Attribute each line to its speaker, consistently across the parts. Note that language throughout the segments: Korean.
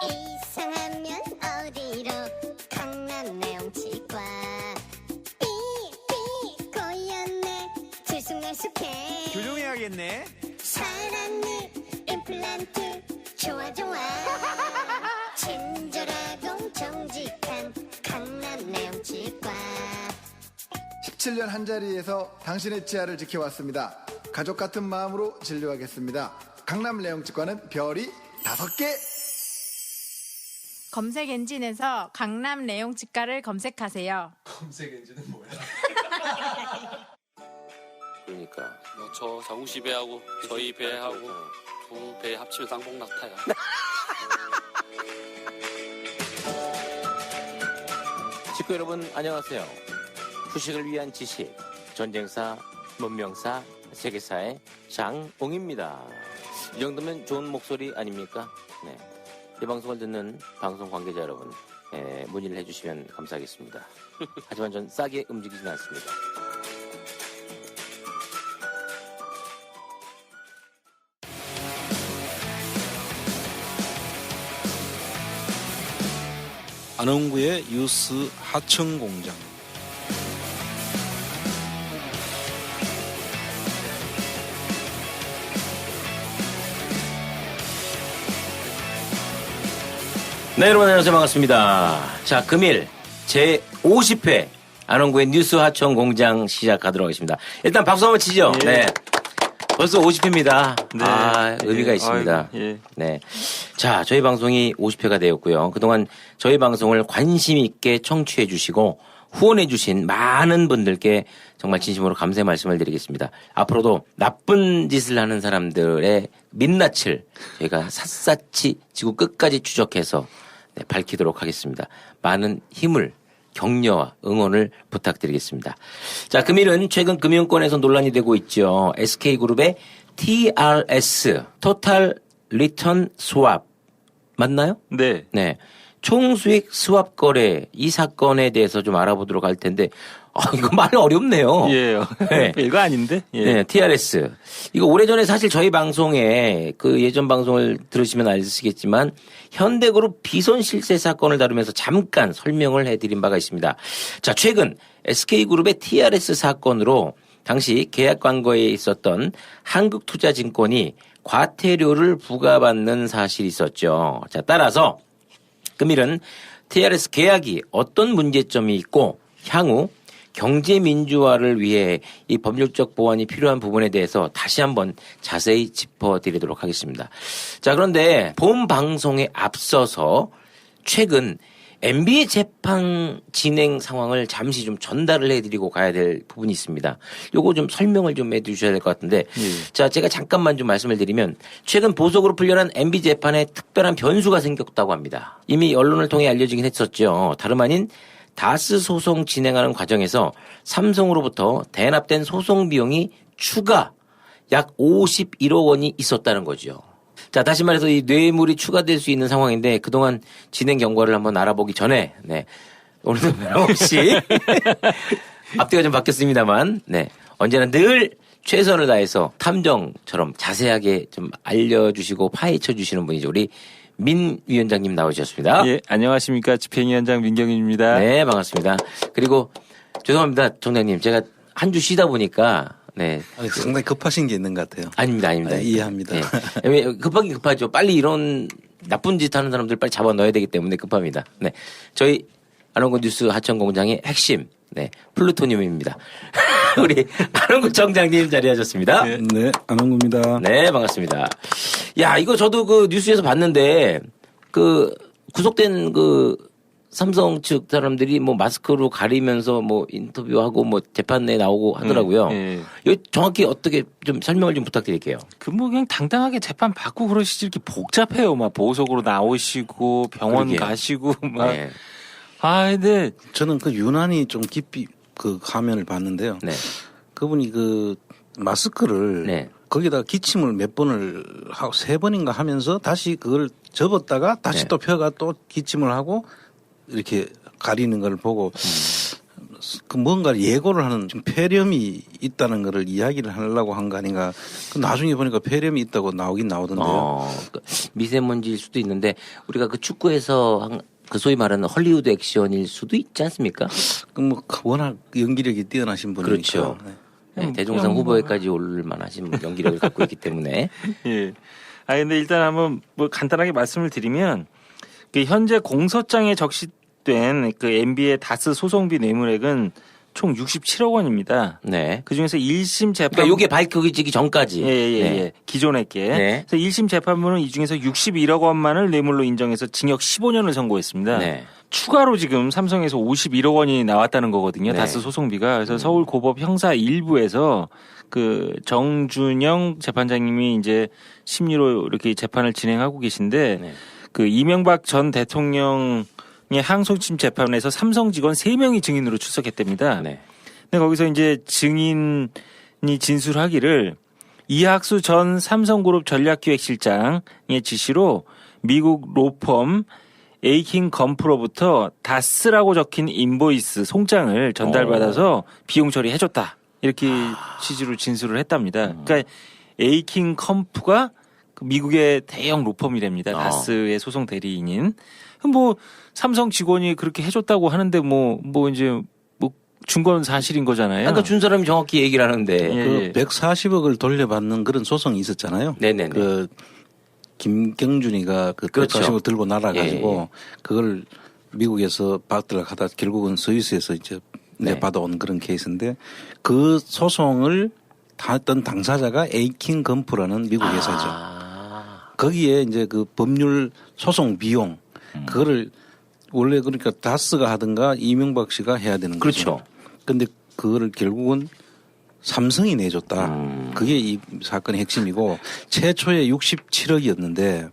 Speaker 1: 이상하면 어디로 강남 내용치과 삐삐 고였네 들쑥날쑥해
Speaker 2: 교정해야겠네.
Speaker 1: 살았네 임플란트 좋아 친절하고 정직한 강남 내용치과
Speaker 3: 17년 한자리에서 당신의 치아를 지켜왔습니다. 가족 같은 마음으로 진료하겠습니다. 강남 내용치과는 별이 5개.
Speaker 4: 검색 엔진에서 강남 내용치과를 검색하세요.
Speaker 5: 검색 엔진은 뭐야?
Speaker 6: 그러니까 저 장우 씨 배하고 저희 배하고 두 배 합치면 쌍봉낙타야.
Speaker 7: 식구 여러분 안녕하세요. 후식을 위한 지식, 전쟁사, 문명사, 세계사의 장옹입니다. 이 정도면 좋은 목소리 아닙니까? 네. 이 방송을 듣는 방송 관계자 여러분, 문의를 해주시면 감사하겠습니다. 하지만 전 싸게 움직이진 않습니다.
Speaker 8: 안흥구의 유스 하청공장.
Speaker 7: 네, 여러분 안녕하세요. 반갑습니다. 자, 금일 제50회 안흥구의 뉴스 하청공장 시작하도록 하겠습니다. 일단 박수 한번 치죠.
Speaker 2: 예.
Speaker 7: 네. 벌써 50회입니다.
Speaker 2: 네.
Speaker 7: 의미가
Speaker 2: 예.
Speaker 7: 있습니다.
Speaker 2: 아이고, 예.
Speaker 7: 네. 자, 저희 방송이 50회가 되었고요. 그동안 저희 방송을 관심 있게 청취해 주시고 후원해 주신 많은 분들께 정말 진심으로 감사의 말씀을 드리겠습니다. 앞으로도 나쁜 짓을 하는 사람들의 민낯을 저희가 샅샅이 지구 끝까지 추적해서 밝히도록 하겠습니다. 많은 힘을 격려와 응원을 부탁드리겠습니다. 자, 금일은 최근 금융권에서 논란이 되고 있죠. SK그룹의 TRS, Total Return Swap. 맞나요?
Speaker 2: 네.
Speaker 7: 네. 총수익 스왑 거래 이 사건에 대해서 좀 알아보도록 할 텐데, 이거 말이 어렵네요.
Speaker 2: 예.
Speaker 7: 네.
Speaker 2: 별거 아닌데. 예.
Speaker 7: 네, TRS. 이거 오래전에 사실 저희 방송에 그 예전 방송을 들으시면 아시겠지만 현대그룹 비선 실세 사건을 다루면서 잠깐 설명을 해드린 바가 있습니다. 자, 최근 SK그룹의 TRS 사건으로 당시 계약 관계에 있었던 한국투자증권이 과태료를 부과받는 사실이 있었죠. 자, 따라서 금일은 TRS 계약이 어떤 문제점이 있고 향후 경제 민주화를 위해 이 법률적 보완이 필요한 부분에 대해서 다시 한번 자세히 짚어드리도록 하겠습니다. 자, 그런데 본 방송에 앞서서 최근 MB 재판 진행 상황을 잠시 좀 전달을 해드리고 가야 될 부분이 있습니다. 요거 좀 설명을 좀 해주셔야 될 것 같은데, 자, 제가 잠깐만 좀 말씀을 드리면 최근 보석으로 풀려난 MB 재판에 특별한 변수가 생겼다고 합니다. 이미 언론을 통해 알려지긴 했었죠. 다름 아닌 다스 소송 진행하는 과정에서 삼성으로부터 대납된 소송 비용이 추가 약 51억 원이 있었다는 거죠. 자, 다시 말해서 이 뇌물이 추가될 수 있는 상황인데 그동안 진행 경과를 한번 알아보기 전에, 네. 오늘도 변함없이 앞뒤가 좀 바뀌었습니다만, 네. 언제나 늘 최선을 다해서 탐정처럼 자세하게 좀 알려주시고 파헤쳐 주시는 분이죠. 우리 민 위원장님 나오셨습니다.
Speaker 2: 예. 안녕하십니까. 집행위원장 민경윤입니다.
Speaker 7: 네, 반갑습니다. 그리고 죄송합니다, 총장님. 제가 한 주 쉬다 보니까 네.
Speaker 8: 상당히 급하신 게 있는 것 같아요.
Speaker 7: 아닙니다.
Speaker 8: 이해합니다.
Speaker 7: 네. 급하긴 급하죠. 빨리 이런 나쁜 짓 하는 사람들 빨리 잡아 넣어야 되기 때문에 급합니다. 네. 저희 안흥구 뉴스 하청공장의 핵심, 네. 플루토늄입니다. 우리 안흥구 청장님 자리하셨습니다.
Speaker 8: 네, 안흥구입니다.
Speaker 7: 네, 반갑습니다. 야, 이거 저도 그 뉴스에서 봤는데 그 구속된 그 삼성 측 사람들이 뭐 마스크로 가리면서 뭐 인터뷰하고 뭐 재판에 나오고 하더라고요. 이거 정확히 어떻게 좀 설명을 좀 부탁드릴게요.
Speaker 2: 뭐 그냥 당당하게 재판 받고 그러시지 이렇게 복잡해요. 막 보석으로 나오시고 병원
Speaker 7: 그러게요.
Speaker 2: 가시고 막.
Speaker 7: 네.
Speaker 2: 근데
Speaker 8: 저는 그 유난히 좀 깊이 그 화면을 봤는데요.
Speaker 7: 네.
Speaker 8: 그분이 그 마스크를
Speaker 7: 네.
Speaker 8: 거기다가 기침을 몇 번을 하고 3번인가 하면서 다시 그걸 접었다가 다시
Speaker 7: 네.
Speaker 8: 또 펴가 또 기침을 하고 이렇게 가리는 걸 보고 그 뭔가 예고를 하는 좀 폐렴이 있다는 거를 이야기를 하려고 한 거 아닌가. 그 나중에 보니까 폐렴이 있다고 나오긴 나오던데요.
Speaker 7: 그 미세먼지일 수도 있는데 우리가 그 축구에서 그 소위 말하는 헐리우드 액션일 수도 있지 않습니까?
Speaker 8: 그 뭐 워낙 연기력이 뛰어나신 분이니까.
Speaker 7: 그렇죠. 네, 대종상 후보에까지 오를 만하신 연기력을 갖고 있기 때문에.
Speaker 2: 예. 아 근데 일단 한번 뭐 간단하게 말씀을 드리면 그 현재 공소장에 적시된 그 NBA 다스 소송비 뇌물액은 총 67억 원입니다.
Speaker 7: 네.
Speaker 2: 그 중에서 1심 재판
Speaker 7: 그러니까 요게 밝혀지기 전까지.
Speaker 2: 예. 기존액계.
Speaker 7: 네.
Speaker 2: 그래서 1심 재판부는 이 중에서 61억 원만을 뇌물로 인정해서 징역 15년을 선고했습니다.
Speaker 7: 네.
Speaker 2: 추가로 지금 삼성에서 51억 원이 나왔다는 거거든요.
Speaker 7: 네.
Speaker 2: 다스 소송비가. 그래서 서울고법 형사 1부에서 그 정준영 재판장님이 이제 심리로 이렇게 재판을 진행하고 계신데
Speaker 7: 네.
Speaker 2: 그 이명박 전 대통령의 항소심 재판에서 삼성 직원 3명이 증인으로 출석했답니다.
Speaker 7: 네.
Speaker 2: 근데 거기서 이제 증인이 진술하기를 이학수 전 삼성그룹 전략기획실장의 지시로 미국 로펌 에이킹 검프로부터 다스라고 적힌 인보이스 송장을 전달받아서 비용 처리해줬다. 이렇게 취지로 진술을 했답니다. 그러니까 에이킹 컴프가 그 미국의 대형 로펌이랍니다. 다스의 소송 대리인인. 뭐 삼성 직원이 그렇게 해줬다고 하는데 뭐 이제 뭐 준 건 사실인 거잖아요.
Speaker 7: 아까 준 사람이 정확히 얘기를 하는데.
Speaker 2: 예.
Speaker 8: 그 140억을 돌려받는 그런 소송이 있었잖아요.
Speaker 7: 네네네.
Speaker 8: 그 김경준이가 그
Speaker 7: 그렇죠.
Speaker 8: 140억 들고 날아가지고
Speaker 7: 예.
Speaker 8: 그걸 미국에서 받으려고 하다 결국은 스위스에서 이제
Speaker 7: 네.
Speaker 8: 받아온 그런 케이스인데 그 소송을 했던 당사자가 에이킹 검프라는 미국 회사죠. 거기에 이제 그 법률 소송 비용 그거를 원래 그러니까 다스가 하든가 이명박 씨가 해야 되는 거죠.
Speaker 7: 그렇죠.
Speaker 8: 근데 그거를 결국은 삼성이 내줬다. 그게 이 사건의 핵심이고 최초에 67억이었는데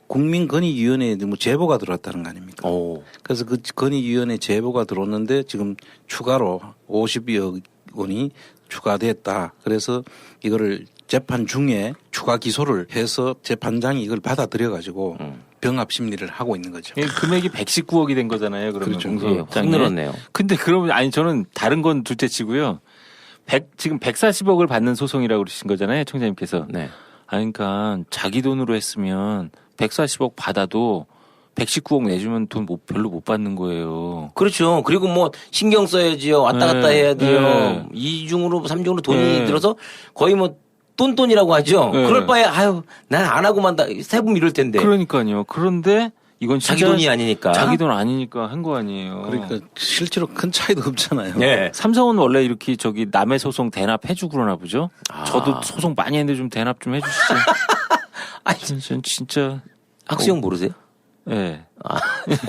Speaker 8: 국민권익위원회에 뭐 제보가 들어왔다는 거 아닙니까?
Speaker 7: 오.
Speaker 8: 그래서 그 권익위원회 제보가 들어왔는데 지금 추가로 52억 원이 추가됐다. 그래서 이거를 재판 중에 추가 기소를 해서 재판장이 이걸 받아들여 가지고 병합 심리를 하고 있는 거죠.
Speaker 2: 예, 금액이 119억이 된 거잖아요. 그러면
Speaker 8: 그렇죠.
Speaker 7: 예, 확 늘었네요.
Speaker 2: 근데 그러면 아니 저는 다른 건 둘째치고요. 지금 140억을 받는 소송이라고 그러신 거잖아요, 총장님께서.
Speaker 7: 네.
Speaker 2: 아니 그러니까 자기 돈으로 했으면 140억 받아도 119억 내주면 돈 별로 못 받는 거예요.
Speaker 7: 그렇죠. 그리고 뭐 신경 써야지요. 왔다 갔다
Speaker 2: 네.
Speaker 7: 해야 돼요.
Speaker 2: 네.
Speaker 7: 2중으로 3중으로 돈이
Speaker 2: 네.
Speaker 7: 들어서 거의 뭐 똔똔이라고 하죠.
Speaker 2: 네.
Speaker 7: 그럴 바에 아유 난 안 하고만 세금 이럴 텐데.
Speaker 2: 그러니까요. 그런데 이건 진짜
Speaker 7: 자기 돈이 아니니까.
Speaker 2: 자기 돈 아니니까 한 거 아니에요.
Speaker 8: 그러니까 실제로 큰 차이도 없잖아요.
Speaker 7: 네.
Speaker 2: 삼성은 원래 이렇게 저기 남의 소송 대납해주고 그러나 보죠.
Speaker 7: 아.
Speaker 2: 저도 소송 많이 했는데 좀 대납 좀 해주시죠.
Speaker 7: 아니,
Speaker 2: 진짜.
Speaker 7: 학수형 모르세요?
Speaker 2: 예.
Speaker 7: 아,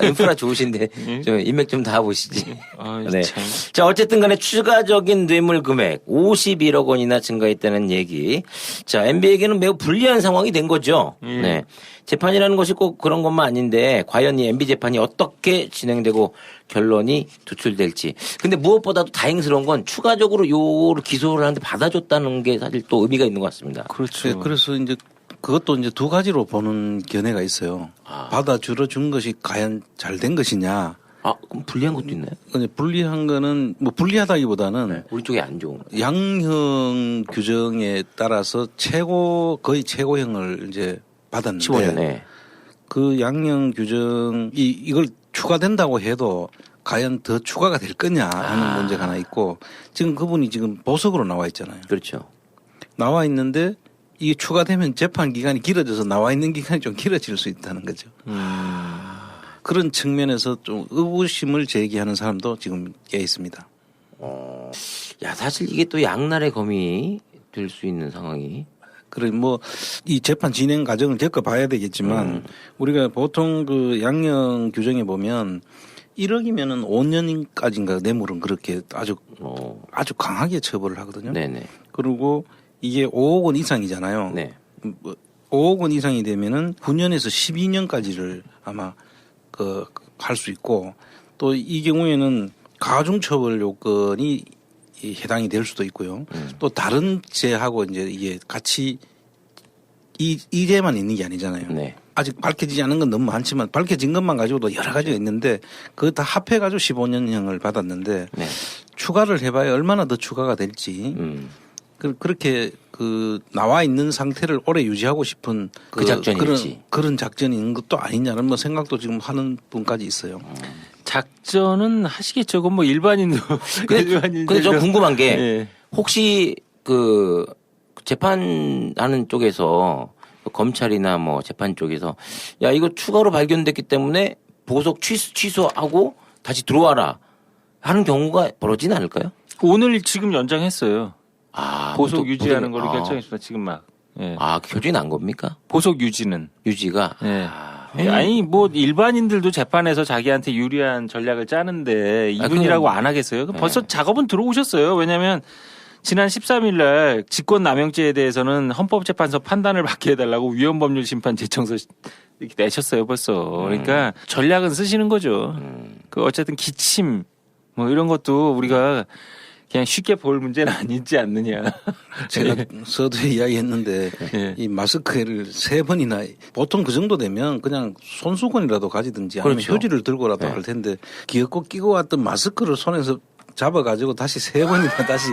Speaker 7: 인프라 좋으신데 좀 인맥 좀 다 보시지.
Speaker 2: 아,
Speaker 7: 네.
Speaker 2: 참.
Speaker 7: 자, 어쨌든 간에 추가적인 뇌물 금액 51억 원이나 증가했다는 얘기. 자, MB에게는 매우 불리한 상황이 된 거죠. 네. 재판이라는 것이 꼭 그런 것만 아닌데 과연 이 MB 재판이 어떻게 진행되고 결론이 도출될지. 근데 무엇보다도 다행스러운 건 추가적으로 요를 기소를 하는데 받아줬다는 게 사실 또 의미가 있는 것 같습니다.
Speaker 2: 그렇죠.
Speaker 8: 네, 그래서 이제 그것도 이제 두 가지로 보는 견해가 있어요. 받아들여 준 것이 과연 잘 된 것이냐.
Speaker 7: 아, 그럼 불리한 것도 있나요?
Speaker 8: 근데 불리한 거는 뭐 불리하다기보다는
Speaker 7: 우리 쪽이 안 좋은 거.
Speaker 8: 양형 규정에 따라서 거의 최고형을 이제 받았는데
Speaker 7: 15년에.
Speaker 8: 그 양형 규정이 이걸 추가된다고 해도 과연 더 추가가 될 거냐 하는 문제가 하나 있고 지금 그분이 지금 보석으로 나와 있잖아요.
Speaker 7: 그렇죠.
Speaker 8: 나와 있는데 이게 추가되면 재판 기간이 길어져서 나와 있는 기간이 좀 길어질 수 있다는 거죠. 그런 측면에서 좀 의구심을 제기하는 사람도 지금 꽤 있습니다.
Speaker 7: 야, 사실 이게 또 양날의 검이 될 수 있는 상황이.
Speaker 8: 그래 뭐 이 재판 진행 과정을 겪어봐야 되겠지만 우리가 보통 그 양형 규정에 보면 1억이면은 5년까지인가 뇌물은 그렇게 아주 강하게 처벌을 하거든요.
Speaker 7: 네네.
Speaker 8: 그리고 이게 5억 원 이상이잖아요.
Speaker 7: 네.
Speaker 8: 5억 원 이상이 되면은 9년에서 12년까지를 아마 할 수 있고 또 이 경우에는 가중처벌 요건이 해당이 될 수도 있고요. 또 다른 죄하고 이제 이게 같이 이 죄만 있는 게 아니잖아요.
Speaker 7: 네.
Speaker 8: 아직 밝혀지지 않은 건 너무 많지만 밝혀진 것만 가지고도 여러 가지가 있는데 그거 다 합해가지고 15년형을 받았는데
Speaker 7: 네.
Speaker 8: 추가를 해봐야 얼마나 더 추가가 될지 그렇게 나와 있는 상태를 오래 유지하고 싶은
Speaker 7: 그 작전일지.
Speaker 8: 그런 작전인 것도 아니냐는 뭐 생각도 지금 하는 분까지 있어요.
Speaker 2: 작전은 하시겠죠. 그건 뭐 일반인도.
Speaker 7: 근데 저 궁금한 게
Speaker 2: 예.
Speaker 7: 혹시 그 재판하는 쪽에서 검찰이나 뭐 재판 쪽에서 야 이거 추가로 발견됐기 때문에 보석 취소하고 다시 들어와라 하는 경우가 벌어지지 않을까요?
Speaker 2: 오늘 지금 연장했어요.
Speaker 7: 아,
Speaker 2: 보석
Speaker 7: 또
Speaker 2: 유지하는 걸로
Speaker 7: 아.
Speaker 2: 결정했습니다. 지금 막. 예.
Speaker 7: 아, 결정이 난 겁니까?
Speaker 2: 보석 유지는.
Speaker 7: 유지가.
Speaker 2: 예.
Speaker 7: 아,
Speaker 2: 아니 뭐 일반인들도 재판에서 자기한테 유리한 전략을 짜는데 이분이라고 안 하겠어요? 벌써 작업은 들어오셨어요. 왜냐하면 지난 13일 날 직권남용죄에 대해서는 헌법재판소 판단을 받게 해달라고 위헌법률심판 제청서 이렇게 내셨어요 벌써. 그러니까 전략은 쓰시는 거죠. 그 어쨌든 기침 뭐 이런 것도 우리가 그냥 쉽게 볼 문제는 아니지 않느냐.
Speaker 8: 제가 서두에 이야기했는데
Speaker 2: 예.
Speaker 8: 이 마스크를 3번이나 보통 그 정도 되면 그냥 손수건이라도 가지든지 아니면
Speaker 7: 그렇죠.
Speaker 8: 휴지를 들고라도
Speaker 7: 네.
Speaker 8: 할 텐데 귀엽고 끼고 왔던 마스크를 손에서 잡아가지고 다시 3번이나 다시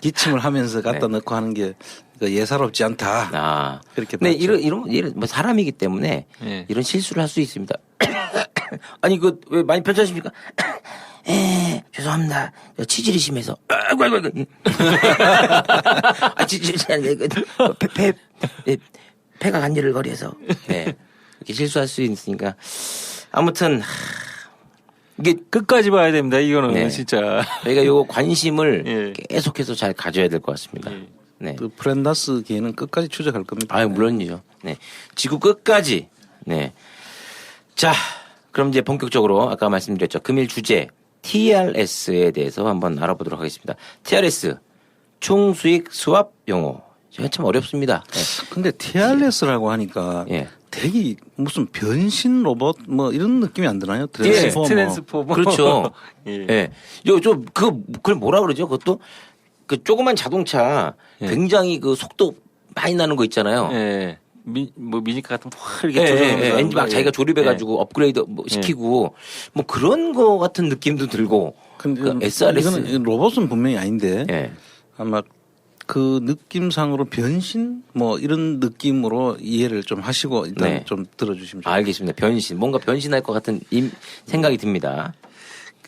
Speaker 8: 기침을 하면서 갖다 넣고 하는 게 예사롭지 않다.
Speaker 7: 아.
Speaker 8: 그렇게
Speaker 7: 네,
Speaker 8: 봤죠.
Speaker 7: 이런 뭐 사람이기 때문에
Speaker 2: 예.
Speaker 7: 이런 실수를 할 수 있습니다. 아니, 왜 많이 편찮으십니까? 죄송합니다. 치질이 심해서. 아이고. 폐가 간질거려서. 네. 이렇게 실수할 수 있으니까. 아무튼, 이게
Speaker 2: 끝까지 봐야 됩니다. 이거는
Speaker 7: 네.
Speaker 2: 진짜.
Speaker 7: 저희가 요 관심을
Speaker 2: 예.
Speaker 7: 계속해서 잘 가져야 될 것 같습니다.
Speaker 2: 예.
Speaker 7: 네.
Speaker 8: 그 프렌다스 기회는 끝까지 추적할 겁니다.
Speaker 7: 아유, 물론이죠. 네. 지구 끝까지. 네. 자, 그럼 이제 본격적으로 아까 말씀드렸죠. 금일 주제 TRS에 대해서 한번 알아보도록 하겠습니다. TRS, 총수익 스왑 용어. 제가 참 어렵습니다. 네.
Speaker 8: 근데 TRS라고 하니까
Speaker 7: 예.
Speaker 8: 되게 무슨 변신 로봇 뭐 이런 느낌이 안 드나요?
Speaker 7: 예,
Speaker 2: 트랜스포머.
Speaker 7: 그렇죠.
Speaker 2: 예.
Speaker 7: 예. 그걸 뭐라 그러죠? 그것도 그 조그만 자동차
Speaker 2: 예.
Speaker 7: 굉장히 그 속도 많이 나는 거 있잖아요.
Speaker 2: 예. 미니카 같은 확 이렇게
Speaker 7: 예,
Speaker 2: 조정하면서
Speaker 7: 예, 엔진 막
Speaker 2: 하는 거.
Speaker 7: 자기가
Speaker 2: 예.
Speaker 7: 조립해가지고 업그레이드 뭐 시키고 뭐 그런 거 같은 느낌도 들고.
Speaker 8: 근데
Speaker 7: 그 SRS.
Speaker 8: 이거는 로봇은 분명히 아닌데
Speaker 7: 예.
Speaker 8: 아마 그 느낌상으로 변신 뭐 이런 느낌으로 이해를 좀 하시고 일단
Speaker 7: 네.
Speaker 8: 좀 들어주시면 좋겠습니다.
Speaker 7: 알겠습니다. 변신. 뭔가 변신할 것 같은 생각이 듭니다.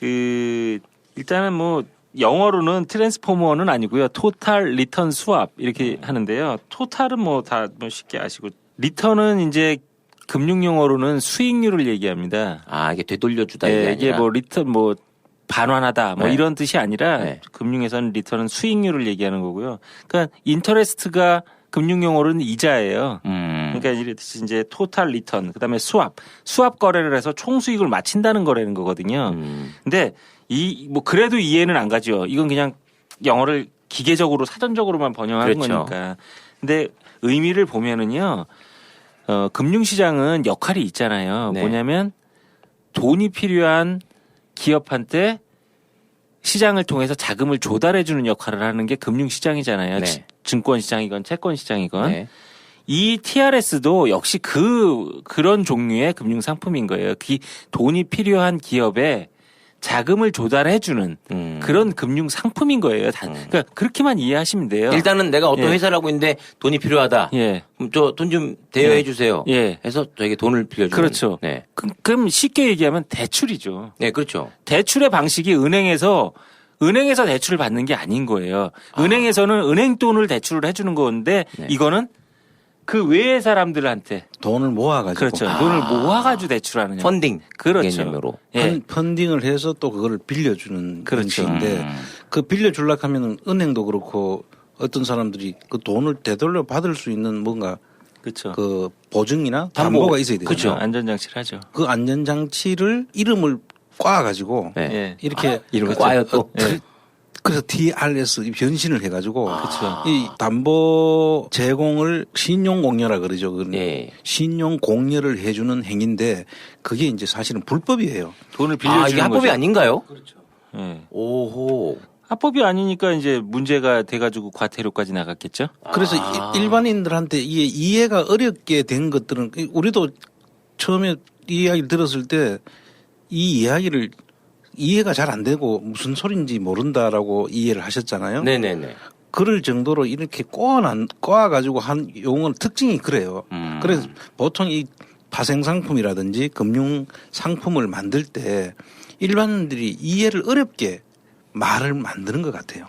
Speaker 2: 일단은 뭐 영어로는 트랜스포머는 아니고요. 토탈 리턴 스왑 이렇게 하는데요. 토탈은 뭐 다 뭐 쉽게 아시고 리턴은 이제 금융 용어로는 수익률을 얘기합니다.
Speaker 7: 아, 이게 되돌려주다.
Speaker 2: 예, 이게 뭐 리턴 뭐 반환하다 뭐
Speaker 7: 네.
Speaker 2: 이런 뜻이 아니라
Speaker 7: 네.
Speaker 2: 금융에서는 리턴은 수익률을 얘기하는 거고요. 그러니까 인터레스트가 금융 용어로는 이자예요. 그러니까 이렇듯이 이제 토탈 리턴 그다음에 스왑 거래를 해서 총 수익을 맞춘다는 거라는 거거든요. 근데 뭐 그래도 이해는 안 가죠. 이건 그냥 영어를 기계적으로 사전적으로만 번역하는
Speaker 7: 그렇죠.
Speaker 2: 거니까. 근데 의미를 보면은요. 금융시장은 역할이 있잖아요.
Speaker 7: 네.
Speaker 2: 뭐냐면 돈이 필요한 기업한테 시장을 통해서 자금을 조달해 주는 역할을 하는 게 금융시장이잖아요.
Speaker 7: 네.
Speaker 2: 증권시장이건 채권시장이건.
Speaker 7: 네.
Speaker 2: 이 TRS도 역시 그런 종류의 금융상품인 거예요. 돈이 필요한 기업에 자금을 조달해주는 그런 금융상품인 거예요. 그러니까 그렇게만 이해하시면 돼요.
Speaker 7: 일단은 내가 어떤
Speaker 2: 예.
Speaker 7: 회사를 하고 있는데 돈이 필요하다.
Speaker 2: 예.
Speaker 7: 그럼 저 돈 좀 대여해 주세요.
Speaker 2: 예.
Speaker 7: 해서 저에게 돈을 빌려주는.
Speaker 2: 그렇죠.
Speaker 7: 네.
Speaker 2: 그럼 쉽게 얘기하면 대출이죠.
Speaker 7: 네, 그렇죠.
Speaker 2: 대출의 방식이 은행에서 대출을 받는 게 아닌 거예요. 은행에서는 은행 돈을 대출을 해주는 건데
Speaker 7: 네.
Speaker 2: 이거는 그 외의 사람들한테
Speaker 8: 돈을 모아가지고
Speaker 2: 그렇죠. 돈을 모아가지고 대출하는
Speaker 7: 펀딩
Speaker 2: 그렇죠.
Speaker 7: 개념으로.
Speaker 2: 예.
Speaker 8: 펀딩을 해서 또 그거를 빌려주는
Speaker 2: 그렇죠.
Speaker 8: 방식인데 그 빌려주려고 하면 은행도 그렇고 어떤 사람들이 그 돈을 되돌려 받을 수 있는 뭔가
Speaker 2: 그렇죠.
Speaker 8: 그 보증이나 담보가 있어야 되잖아요.
Speaker 2: 그렇죠. 안전장치를 하죠.
Speaker 8: 그 안전장치를 이름을 꽈가지고
Speaker 7: 네.
Speaker 2: 예.
Speaker 8: 이렇게
Speaker 7: 이름을
Speaker 8: 그렇죠.
Speaker 7: 꽈요 또.
Speaker 8: 그래서 TRS 변신을 해가지고
Speaker 2: 그렇죠.
Speaker 8: 이 담보 제공을 신용공여라 그러죠. 그건
Speaker 7: 예.
Speaker 8: 신용공여를 해주는 행위인데 그게 이제 사실은 불법이에요.
Speaker 2: 돈을 빌려주는
Speaker 7: 아, 이게 합법이
Speaker 2: 거죠.
Speaker 7: 아닌가요?
Speaker 2: 예.
Speaker 7: 오호.
Speaker 2: 합법이 아니니까 이제 문제가 돼가지고 과태료까지 나갔겠죠.
Speaker 8: 그래서 일반인들한테 이게 이해가 어렵게 된 것들은 우리도 처음에 이 이야기를 들었을 때 이 이야기를 이해가 잘 안 되고 무슨 소린지 모른다라고 이해를 하셨잖아요.
Speaker 7: 네네네.
Speaker 8: 그럴 정도로 이렇게 꼬아가지고 한 용어는 특징이 그래요. 그래서 보통 이 파생 상품이라든지 금융 상품을 만들 때 일반인들이 이해를 어렵게 말을 만드는 것 같아요.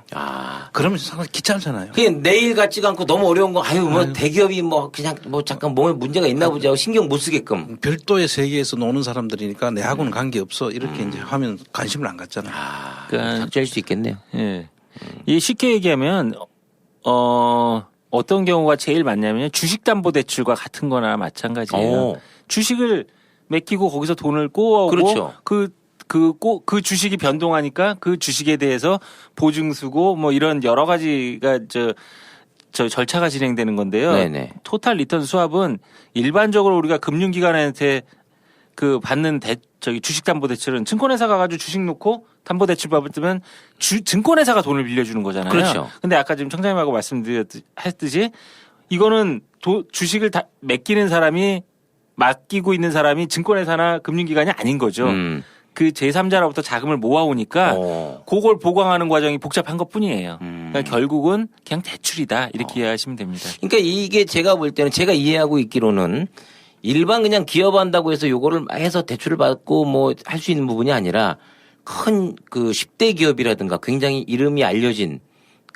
Speaker 8: 그러면 상당히 귀찮잖아요.
Speaker 7: 그냥 내일 같지가 않고 너무 어려운 거, 대기업이 뭐 그냥 뭐 잠깐 몸에 문제가 있나 보자 하고 신경 못 쓰게끔.
Speaker 8: 별도의 세계에서 노는 사람들이니까 내하고는 관계없어. 이렇게 이제 하면 관심을 안 갖잖아요.
Speaker 2: 그러니까
Speaker 7: 삭제할 수 있겠네요.
Speaker 2: 예. 이 쉽게 얘기하면 어떤 경우가 제일 많냐면 주식담보대출과 같은 거나 마찬가지예요. 주식을 맡기고 거기서 돈을 꼬아오고
Speaker 7: 그렇죠.
Speaker 2: 그 주식이 변동하니까 그 주식에 대해서 보증수고 뭐 이런 여러 가지가 저 절차가 진행되는 건데요.
Speaker 7: 네네.
Speaker 2: 토탈 리턴 스왑은 일반적으로 우리가 금융기관한테 그 받는 주식담보대출은 증권회사 가가지고 주식 놓고 담보대출 받으면 증권회사가 돈을 빌려주는 거잖아요.
Speaker 7: 그렇죠.
Speaker 2: 근데 아까 지금 청장님하고 말씀드렸듯이 이거는 주식을 다 맡기고 있는 사람이 증권회사나 금융기관이 아닌 거죠. 그 제3자로부터 자금을 모아오니까 그걸 보강하는 과정이 복잡한 것 뿐이에요. 그러니까 결국은 그냥 대출이다 이렇게 이해하시면 됩니다.
Speaker 7: 그러니까 이게 제가 볼 때는 제가 이해하고 있기로는 일반 그냥 기업한다고 해서 요거를 해서 대출을 받고 뭐 할 수 있는 부분이 아니라 큰 그 10대 기업이라든가 굉장히 이름이 알려진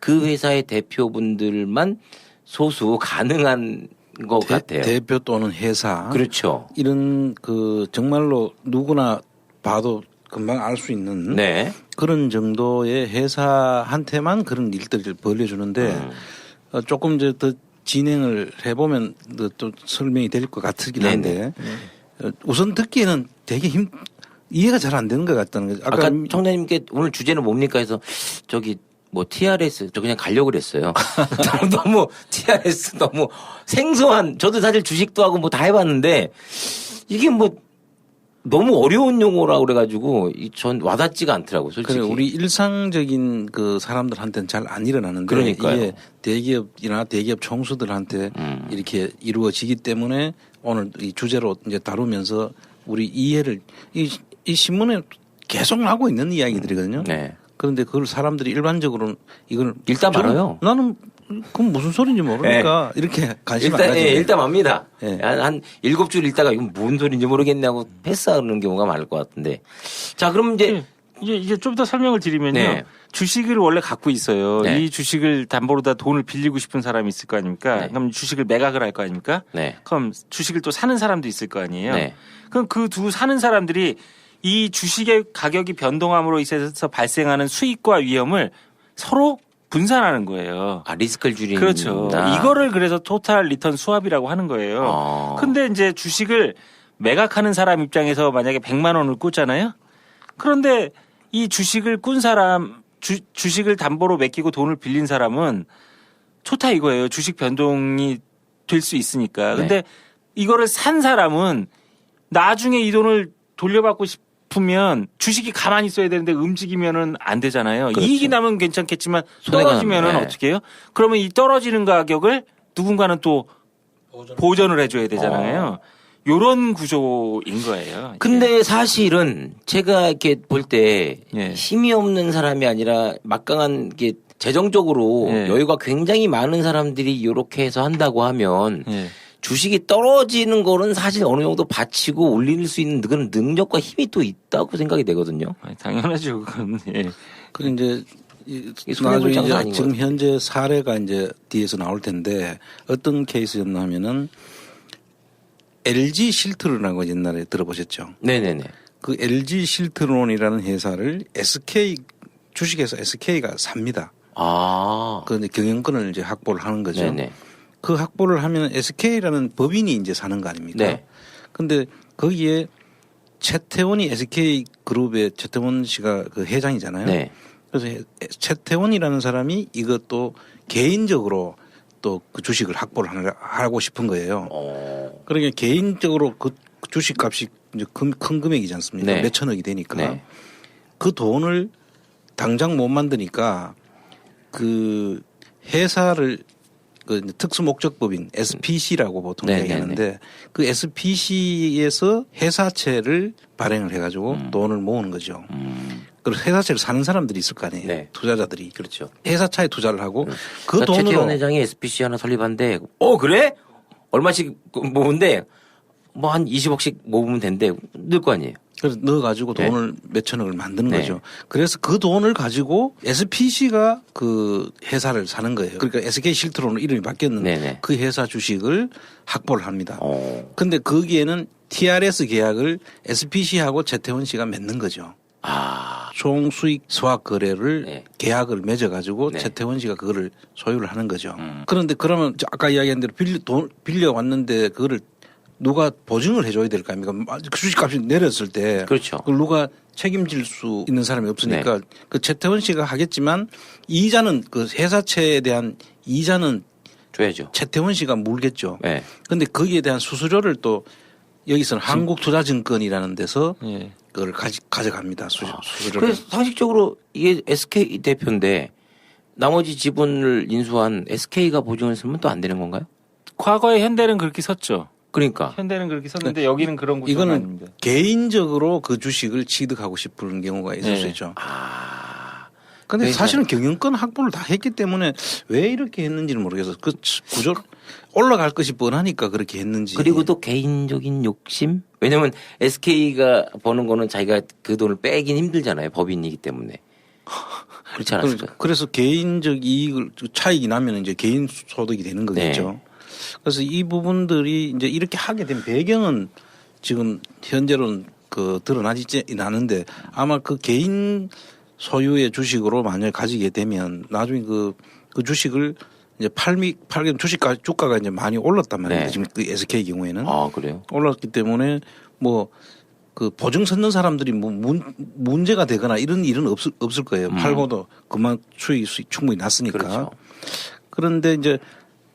Speaker 7: 그 회사의 대표분들만 소수 가능한 것 같아요.
Speaker 8: 대표 또는 회사.
Speaker 7: 그렇죠.
Speaker 8: 이런 그 정말로 누구나 봐도 금방 알 수 있는
Speaker 7: 네.
Speaker 8: 그런 정도의 회사한테만 그런 일들을 벌려주는데 조금 이제 더 진행을 해보면 또 설명이 될 것 같긴 한데 우선 듣기에는 되게 이해가 잘 안 되는 것 같다는 거죠.
Speaker 7: 아까 청장님께 오늘 주제는 뭡니까 해서 저기 뭐 TRS 저 그냥 가려고 그랬어요. 너무 TRS 너무 생소한 저도 사실 주식도 하고 뭐 다 해봤는데 이게 뭐 너무 어려운 용어라 그래가지고 전 와닿지가 않더라고요, 솔직히.
Speaker 8: 그래, 우리 일상적인 그 사람들한테는 잘 안 일어나는데
Speaker 7: 그러니까요.
Speaker 8: 이게 대기업이나 대기업 총수들한테 이렇게 이루어지기 때문에 오늘 이 주제로 이제 다루면서 우리 이해를 이 신문에 계속 나오고 있는 이야기들이거든요.
Speaker 7: 네.
Speaker 8: 그런데 그걸 사람들이 일반적으로는 이걸
Speaker 7: 일단 말아요.
Speaker 8: 나는 그건 무슨 소리인지 모르니까 이렇게 관심 안
Speaker 7: 일단,
Speaker 8: 가지고.
Speaker 7: 일단 맙니다.
Speaker 8: 예.
Speaker 7: 한 7줄 읽다가 이건 뭔 소리인지 모르겠냐고 패스하는 경우가 많을 것 같은데. 자, 그럼 이제
Speaker 2: 좀 더 설명을 드리면요.
Speaker 7: 네.
Speaker 2: 주식을 원래 갖고 있어요.
Speaker 7: 네.
Speaker 2: 이 주식을 담보로다 돈을 빌리고 싶은 사람이 있을 거 아닙니까?
Speaker 7: 네.
Speaker 2: 그럼 주식을 매각을 할 거 아닙니까?
Speaker 7: 네.
Speaker 2: 그럼 주식을 또 사는 사람도 있을 거 아니에요.
Speaker 7: 네.
Speaker 2: 그럼 그 두 사는 사람들이 이 주식의 가격이 변동함으로 인해서 발생하는 수익과 위험을 서로 분산하는 거예요.
Speaker 7: 리스크를 줄이는.
Speaker 2: 그렇죠. 이거를 그래서 토탈 리턴 스왑이라고 하는 거예요. 근데 이제 주식을 매각하는 사람 입장에서 만약에 100만 원을 꽂잖아요. 그런데 이 주식을 꾼 사람, 주식을 담보로 맡기고 돈을 빌린 사람은 좋다 이거예요. 주식 변동이 될 수 있으니까. 근데
Speaker 7: 네.
Speaker 2: 이거를 산 사람은 나중에 이 돈을 돌려받고 싶으면 주식이 가만히 있어야 되는데 움직이면은 안 되잖아요.
Speaker 7: 그렇죠.
Speaker 2: 이익이 나면 괜찮겠지만
Speaker 7: 손해가
Speaker 2: 떨어지면은
Speaker 7: 나면, 네.
Speaker 2: 어떻게 해요? 그러면 이 떨어지는 가격을 누군가는 또 보전을 해줘야 되잖아요. 요런 구조인 거예요.
Speaker 7: 근데 사실은 제가 이렇게 볼 때
Speaker 2: 예.
Speaker 7: 힘이 없는 사람이 아니라 막강한 게 재정적으로
Speaker 2: 예.
Speaker 7: 여유가 굉장히 많은 사람들이 이렇게 해서 한다고 하면
Speaker 2: 예.
Speaker 7: 주식이 떨어지는 거는 사실 어느 정도 받치고 올릴 수 있는 그런 능력과 힘이 또 있다고 생각이 되거든요.
Speaker 2: 당연하죠. 그건. 예.
Speaker 8: 그 이제
Speaker 7: 손해볼
Speaker 8: 나중에
Speaker 7: 장사
Speaker 8: 이제
Speaker 7: 아닌
Speaker 8: 지금
Speaker 7: 것 같아요.
Speaker 8: 현재 사례가 이제 뒤에서 나올 텐데 어떤 케이스였냐면은 LG 실트론이라고 옛날에 들어보셨죠?
Speaker 7: 네네네.
Speaker 8: 그 LG 실트론이라는 회사를 SK 주식회사 SK가 삽니다. 그 이제 경영권을 이제 확보를 하는 거죠.
Speaker 7: 네네.
Speaker 8: 그 확보를 하면 SK라는 법인이 이제 사는 거 아닙니까?
Speaker 7: 네.
Speaker 8: 근데 거기에 최태원이 SK 그룹의 최태원 씨가 그 회장이잖아요.
Speaker 7: 네.
Speaker 8: 그래서 최태원이라는 사람이 이것도 개인적으로 또 그 주식을 확보를 하고 싶은 거예요. 그러니까 개인적으로 그 주식 값이 이제 큰 금액이지 않습니까?
Speaker 7: 네.
Speaker 8: 몇 천억이 되니까
Speaker 7: 네.
Speaker 8: 그 돈을 당장 못 만드니까 그 회사를 그 이제 특수목적법인 SPC라고 보통
Speaker 7: 네네네.
Speaker 8: 얘기하는데 그 SPC에서 회사채를 발행을 해가지고 돈을 모으는 거죠. 그리고 회사채를 사는 사람들이 있을 거 아니에요.
Speaker 7: 네.
Speaker 8: 투자자들이.
Speaker 7: 그렇죠.
Speaker 8: 회사차에 투자를 하고 그
Speaker 7: 그러니까
Speaker 8: 돈으로
Speaker 7: 최태원 회장이 SPC 하나 설립한데 그래? 얼마씩 모은데 뭐 한 20억씩 모으면 된대. 늘 거 아니에요.
Speaker 8: 그래서 넣어가지고
Speaker 7: 네.
Speaker 8: 돈을 몇천억을 만드는
Speaker 7: 네.
Speaker 8: 거죠. 그래서 그 돈을 가지고 SPC가 그 회사를 사는 거예요. 그러니까 SK 실트로는 이름이 바뀌었는데
Speaker 7: 네네.
Speaker 8: 그 회사 주식을 확보를 합니다.
Speaker 7: 어.
Speaker 8: 근데 거기에는 TRS 계약을 SPC하고 최태원 씨가 맺는 거죠.
Speaker 7: 아.
Speaker 8: 총 수익 수확 거래를
Speaker 7: 네.
Speaker 8: 계약을 맺어가지고
Speaker 7: 네.
Speaker 8: 최태원 씨가 그거를 소유를 하는 거죠. 그런데 그러면 아까 이야기한 대로 빌려 왔는데 그거를 누가 보증을 해줘야 될 거 아닙니까? 그 주식값이 내렸을 때
Speaker 7: 그렇죠.
Speaker 8: 그걸 누가 책임질 수 있는 사람이 없으니까 그 최태원 씨가 하겠지만 이자는 그 회사채에 대한 이자는
Speaker 7: 줘야죠.
Speaker 8: 최태원 씨가 물겠죠.
Speaker 7: 네.
Speaker 8: 그런데 거기에 대한 수수료를 또 여기서는 한국투자증권이라는 데서
Speaker 2: 예.
Speaker 8: 그걸 가져갑니다. 수수료를.
Speaker 7: 그래서 상식적으로 이게 SK 대표인데 나머지 지분을 인수한 SK가 보증을 쓰면 또 안 되는 건가요?
Speaker 2: 과거에 현대는 그렇게 섰죠.
Speaker 7: 그러니까.
Speaker 2: 현대는 그렇게 섰는데 여기는 그런 구조는
Speaker 8: 이거는
Speaker 2: 아닙니다.
Speaker 8: 개인적으로 그 주식을 취득하고 싶은 경우가 있을
Speaker 2: 네.
Speaker 8: 수 있죠.
Speaker 7: 아.
Speaker 8: 근데
Speaker 7: 그러니까-
Speaker 8: 사실은 경영권 확보를 다 했기 때문에 왜 이렇게 했는지는 모르겠어요. 그 구조 올라갈 것이 뻔하니까 그렇게 했는지.
Speaker 7: 그리고 또 개인적인 욕심? 왜냐면 SK가 버는 거는 자기가 그 돈을 빼긴 힘들잖아요. 법인이기 때문에. 그렇지 않았을까요?
Speaker 8: 그래서 개인적 이익을 차익이 나면 이제 개인 소득이 되는 거겠죠.
Speaker 7: 네.
Speaker 8: 그래서 이 부분들이 이제 이렇게 하게 된 배경은 지금 현재로는 그 드러나지 않는데 아마 그 개인 소유의 주식으로 만약 가지게 되면 나중에 그 주식을 이제 팔면 주가가 이제 많이 올랐단 말이에요.
Speaker 7: 네.
Speaker 8: 지금 그 SK 경우에는
Speaker 7: 아, 그래요?
Speaker 8: 올랐기 때문에 뭐 그 보증 섰는 사람들이 뭐 문제가 되거나 이런 일은 없을 거예요. 팔고도 그만 수익이 충분히 났으니까.
Speaker 7: 그렇죠.
Speaker 8: 그런데 이제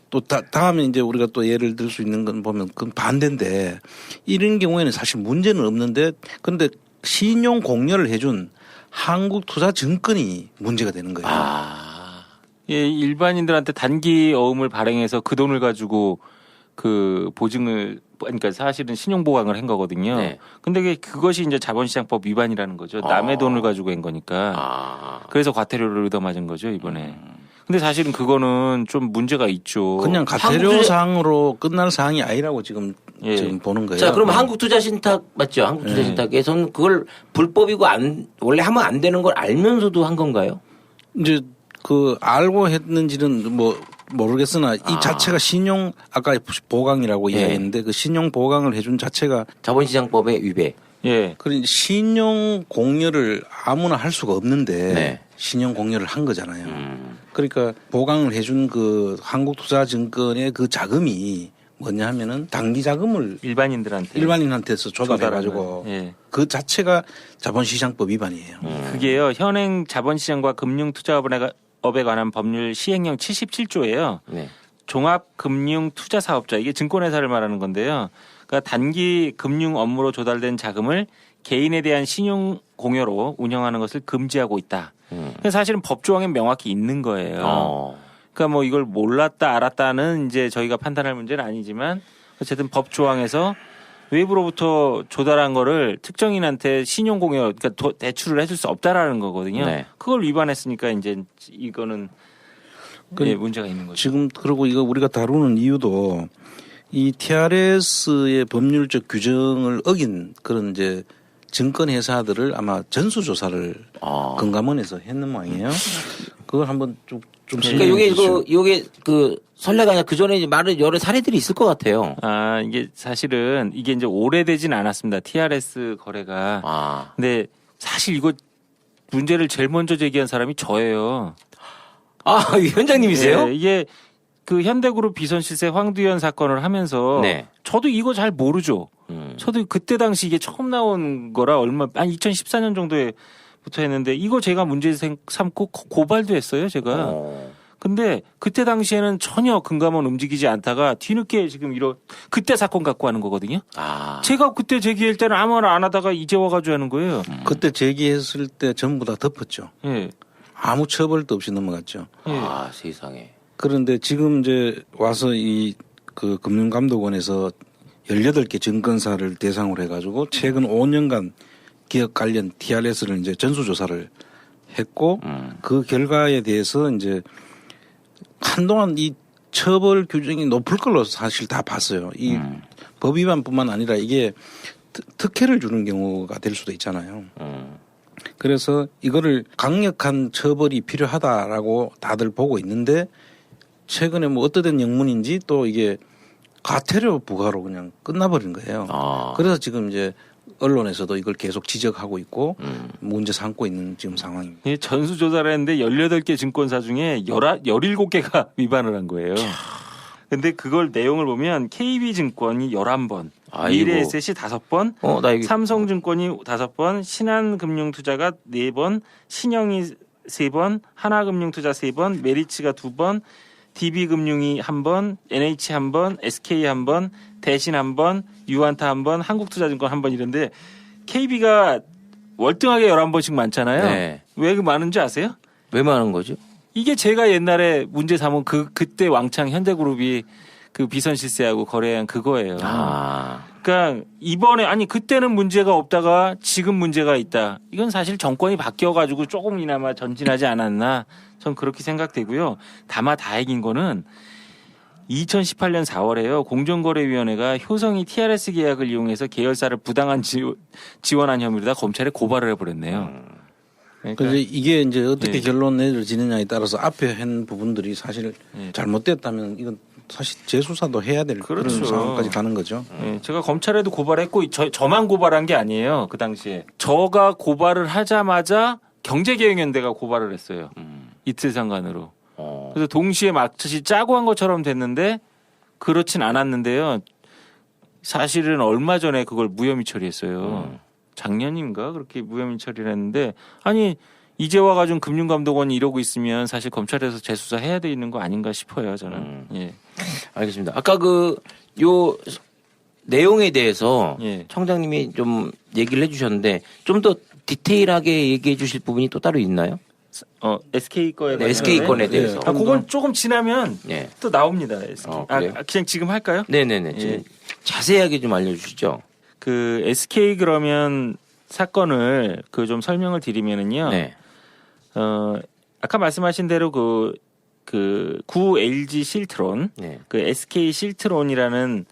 Speaker 8: 또 다음에 이제 우리가 또 예를 들 수 있는 건 보면 그건 반대인데 이런 경우에는 사실 문제는 없는데 그런데 신용 공여를 해준 한국투자증권이 문제가 되는 거예요.
Speaker 7: 아.
Speaker 2: 예, 일반인들한테 단기 어음을 발행해서 그 돈을 가지고 그 보증을 그러니까 사실은 신용 보강을 한 거거든요.
Speaker 7: 네.
Speaker 2: 근데 그것이 이제 자본시장법 위반이라는 거죠. 남의 돈을 가지고 한 거니까.
Speaker 7: 아.
Speaker 2: 그래서 과태료를 얻어맞은 거죠, 이번에. 근데 사실은 그거는 좀 문제가 있죠.
Speaker 8: 그냥 가태료상으로 끝날 사항이 아니라고 지금
Speaker 2: 예.
Speaker 8: 지금 보는 거예요.
Speaker 7: 자, 그럼 한국투자신탁 맞죠? 한국투자신탁에서는 그걸 불법이고 원래 하면 안 되는 걸 알면서도 한 건가요?
Speaker 8: 이제 그 알고 했는지는 뭐 모르겠으나 이 자체가 신용 아까 보강이라고
Speaker 7: 네.
Speaker 8: 이야기했는데 그 신용 보강을 해준 자체가
Speaker 7: 자본시장법의 위배.
Speaker 2: 예.
Speaker 8: 그러니까 신용 공여를 아무나 할 수가 없는데
Speaker 7: 네.
Speaker 8: 신용 공여를 한 거잖아요. 그러니까 보강을 해준 그 한국투자증권의 그 자금이 뭐냐 하면은 단기 자금을
Speaker 2: 일반인들한테.
Speaker 8: 일반인한테서 조달해가지고
Speaker 2: 조달한 거예요. 예.
Speaker 8: 그 자체가 자본시장법 위반이에요.
Speaker 2: 그게요, 현행 자본시장과 금융투자업에 관한 법률 시행령 77조예요.
Speaker 7: 네.
Speaker 2: 종합금융투자사업자, 이게 증권회사를 말하는 건데요. 그러니까 단기 금융 업무로 조달된 자금을 개인에 대한 신용 공여로 운영하는 것을 금지하고 있다. 그러니까 사실은 법조항에 명확히 있는 거예요. 그러니까 뭐 이걸 몰랐다 알았다는 이제 저희가 판단할 문제는 아니지만 어쨌든 법조항에서 외부로부터 조달한 거를 특정인한테 신용 공여, 그러니까 대출을 해줄 수 없다라는 거거든요.
Speaker 7: 네.
Speaker 2: 그걸 위반했으니까 이제 이거는 예, 문제가 있는 거죠.
Speaker 8: 지금 그리고 이거 우리가 다루는 이유도 이 TRS의 법률적 규정을 어긴 그런 이제 증권 회사들을 아마 전수조사를 금감원에서 했는 모양이에요. 그걸 한번 좀
Speaker 7: 그러니까 요게 그 선례가 아니라 그 전에 말은 여러 사례들이 있을 것 같아요.
Speaker 2: 아, 이게 사실은 이게 이제 오래되진 않았습니다. TRS 거래가. 근데 사실 이거 문제를 제일 먼저 제기한 사람이 저예요.
Speaker 7: 아, 위원장님이세요?
Speaker 2: 예, 이게 그 현대그룹 비선실세 황두현 사건을 하면서
Speaker 7: 네.
Speaker 2: 저도 이거 잘 모르죠. 저도 그때 당시 이게 처음 나온 거라 한 2014년 정도에 부터 했는데 이거 제가 문제 삼고 고발도 했어요, 제가. 근데 그때 당시에는 전혀 금감원 움직이지 않다가 뒤늦게 지금 그때 사건 갖고 하는 거거든요.
Speaker 7: 아.
Speaker 2: 제가 그때 제기할 때는 아무 말 안 하다가 이제 와가지고 하는 거예요.
Speaker 8: 그때 제기했을 때 전부 다 덮었죠.
Speaker 2: 예.
Speaker 8: 아무 처벌도 없이 넘어갔죠.
Speaker 7: 아, 세상에.
Speaker 8: 그런데 지금 이제 와서 그 금융감독원에서 18개 증권사를 대상으로 해가지고 최근 5년간 기업 관련 TRS를 이제 전수조사를 했고 그 결과에 대해서 이제 한동안 이 처벌 규정이 높을 걸로 사실 다 봤어요. 이 법 위반뿐만 아니라 이게 특혜를 주는 경우가 될 수도 있잖아요. 그래서 이거를 강력한 처벌이 필요하다라고 다들 보고 있는데 최근에 뭐 어떠된 영문인지 또 이게 과태료 부과로 그냥 끝나버린 거예요.
Speaker 7: 아.
Speaker 8: 그래서 지금 이제 언론에서도 이걸 계속 지적하고 있고 문제 삼고 있는 지금 상황입니다.
Speaker 2: 이 전수조사를 했는데 18개 증권사 중에 17개가 위반을 한 거예요. 근데 그걸 내용을 보면 KB증권이 11번,
Speaker 7: 아이고.
Speaker 2: 미래에셋이 5번,
Speaker 7: 나 이거
Speaker 2: 삼성증권이 5번, 신한금융투자가 4번, 신영이 3번, 하나금융투자 3번, 메리츠가 2번, DB금융이 1번, NH 1번, SK 1번, 대신 1번, 유한타 1번, 한국투자증권 1번 이런데 KB가 월등하게 11번씩 많잖아요.
Speaker 7: 네.
Speaker 2: 왜 그 많은지 아세요?
Speaker 7: 왜 많은 거죠?
Speaker 2: 이게 제가 옛날에 문제 삼은 그때 왕창 현대그룹이 그 비선 실세하고 거래한 그거예요.
Speaker 7: 아.
Speaker 2: 그러니까 이번에 그때는 문제가 없다가 지금 문제가 있다. 이건 사실 정권이 바뀌어가지고 조금이나마 전진하지 않았나. 전 그렇게 생각되고요. 다만 다행인 거는 2018년 4월에요. 공정거래위원회가 효성이 TRS 계약을 이용해서 계열사를 부당한 지원한 혐의로 다 검찰에 고발을 해버렸네요.
Speaker 8: 그래서 이게 이제 어떻게
Speaker 2: 예.
Speaker 8: 결론 내려지느냐에 따라서 앞에 한 부분들이 사실
Speaker 2: 예.
Speaker 8: 잘못됐다면 이건 사실 재수사도 해야 될
Speaker 2: 그렇죠.
Speaker 8: 그런 상황까지 가는 거죠.
Speaker 2: 예, 제가 검찰에도 고발했고 저만 고발한 게 아니에요. 그 당시에 저가 고발을 하자마자 경제개혁연대가 고발을 했어요. 이틀 상간으로. 그래서 동시에 마치 짜고 한 것처럼 됐는데 그렇진 않았는데요. 사실은 얼마 전에 그걸 무혐의 처리했어요. 작년인가 그렇게 무혐의 처리를 했는데 이제 와가지고 금융감독원이 이러고 있으면 사실 검찰에서 재수사해야 되는 거 아닌가 싶어요. 저는. 예.
Speaker 7: 알겠습니다. 아까 요 내용에 대해서
Speaker 2: 예.
Speaker 7: 청장님이 좀 얘기를 해주셨는데 좀 더 디테일하게 얘기해 주실 부분이 또 따로 있나요?
Speaker 2: SK 거에
Speaker 7: 네, SK 건에 대해서.
Speaker 2: 그건 조금 지나면
Speaker 7: 네.
Speaker 2: 또 나옵니다. SK.
Speaker 7: 그래요?
Speaker 2: 그냥 지금 할까요?
Speaker 7: 네네네.
Speaker 2: 예.
Speaker 7: 자세하게 좀 알려주시죠.
Speaker 2: 그 SK 그러면 사건을 좀 설명을 드리면은요.
Speaker 7: 네.
Speaker 2: 아까 말씀하신 대로 구 LG 실트론,
Speaker 7: 네.
Speaker 2: 그 SK 실트론이라는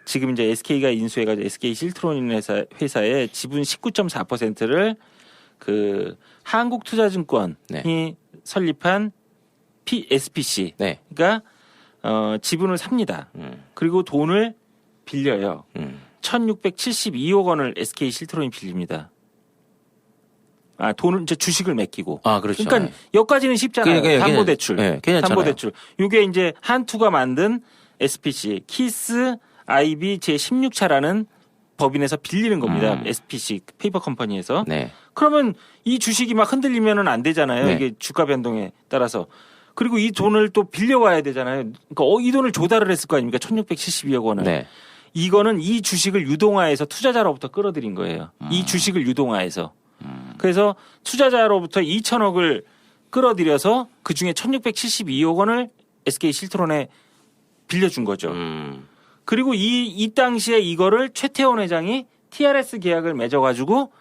Speaker 2: 지금 이제 SK가 인수해가지고 SK 실트론이라는 회사의 지분 19.4%를 그 한국투자증권이
Speaker 7: 네.
Speaker 2: 설립한 SPC,
Speaker 7: 네.
Speaker 2: 가 지분을 삽니다. 그리고 돈을 빌려요. 1,672억 원을 SK 실트론이 빌립니다. 돈을 이제 주식을 맡기고.
Speaker 7: 그렇죠.
Speaker 2: 그러니까 여기까지는 쉽잖아요.
Speaker 7: 그러니까
Speaker 2: 담보대출.
Speaker 7: 네, 괜찮잖아요.
Speaker 2: 담보대출. 이게 이제 한투가 만든 SPC 키스 IB 제16차라는 법인에서 빌리는 겁니다. SPC 페이퍼 컴퍼니에서.
Speaker 7: 네.
Speaker 2: 그러면 이 주식이 막 흔들리면은 안 되잖아요.
Speaker 7: 네.
Speaker 2: 이게 주가 변동에 따라서. 그리고 이 돈을 또 빌려와야 되잖아요. 그러니까 이 돈을 조달을 했을 거 아닙니까? 1,672억 원을.
Speaker 7: 네.
Speaker 2: 이거는 이 주식을 유동화해서 투자자로부터 끌어들인 거예요. 이 주식을 유동화해서. 그래서 투자자로부터 2천억을 끌어들여서 그중에 1,672억 원을 SK 실트론에 빌려준 거죠. 그리고 이 당시에 이거를 최태원 회장이 TRS 계약을 맺어가지고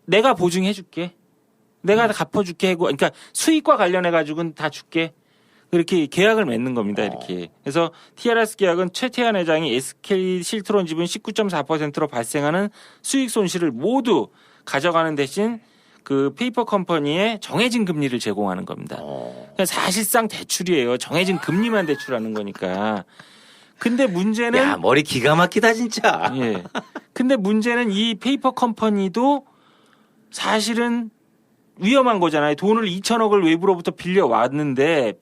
Speaker 2: 내가 보증해 줄게. 내가 다 갚아줄게 하고, 그러니까 수익과 관련해가지고는 다 줄게. 그렇게 계약을 맺는 겁니다. 이렇게. 그래서 TRS 계약은 최태원 회장이 SK 실트론 지분 19.4%로 발생하는 수익 손실을 모두 가져가는 대신 그 페이퍼 컴퍼니에 정해진 금리를 제공하는 겁니다. 그러니까 사실상 대출이에요. 정해진 금리만 대출하는 거니까. 근데 문제는
Speaker 7: 야, 머리 기가 막히다 진짜.
Speaker 2: 예. 근데 문제는 이 페이퍼 컴퍼니도 사실은 위험한 거잖아요. 돈을 2천억을 외부로부터 빌려왔는데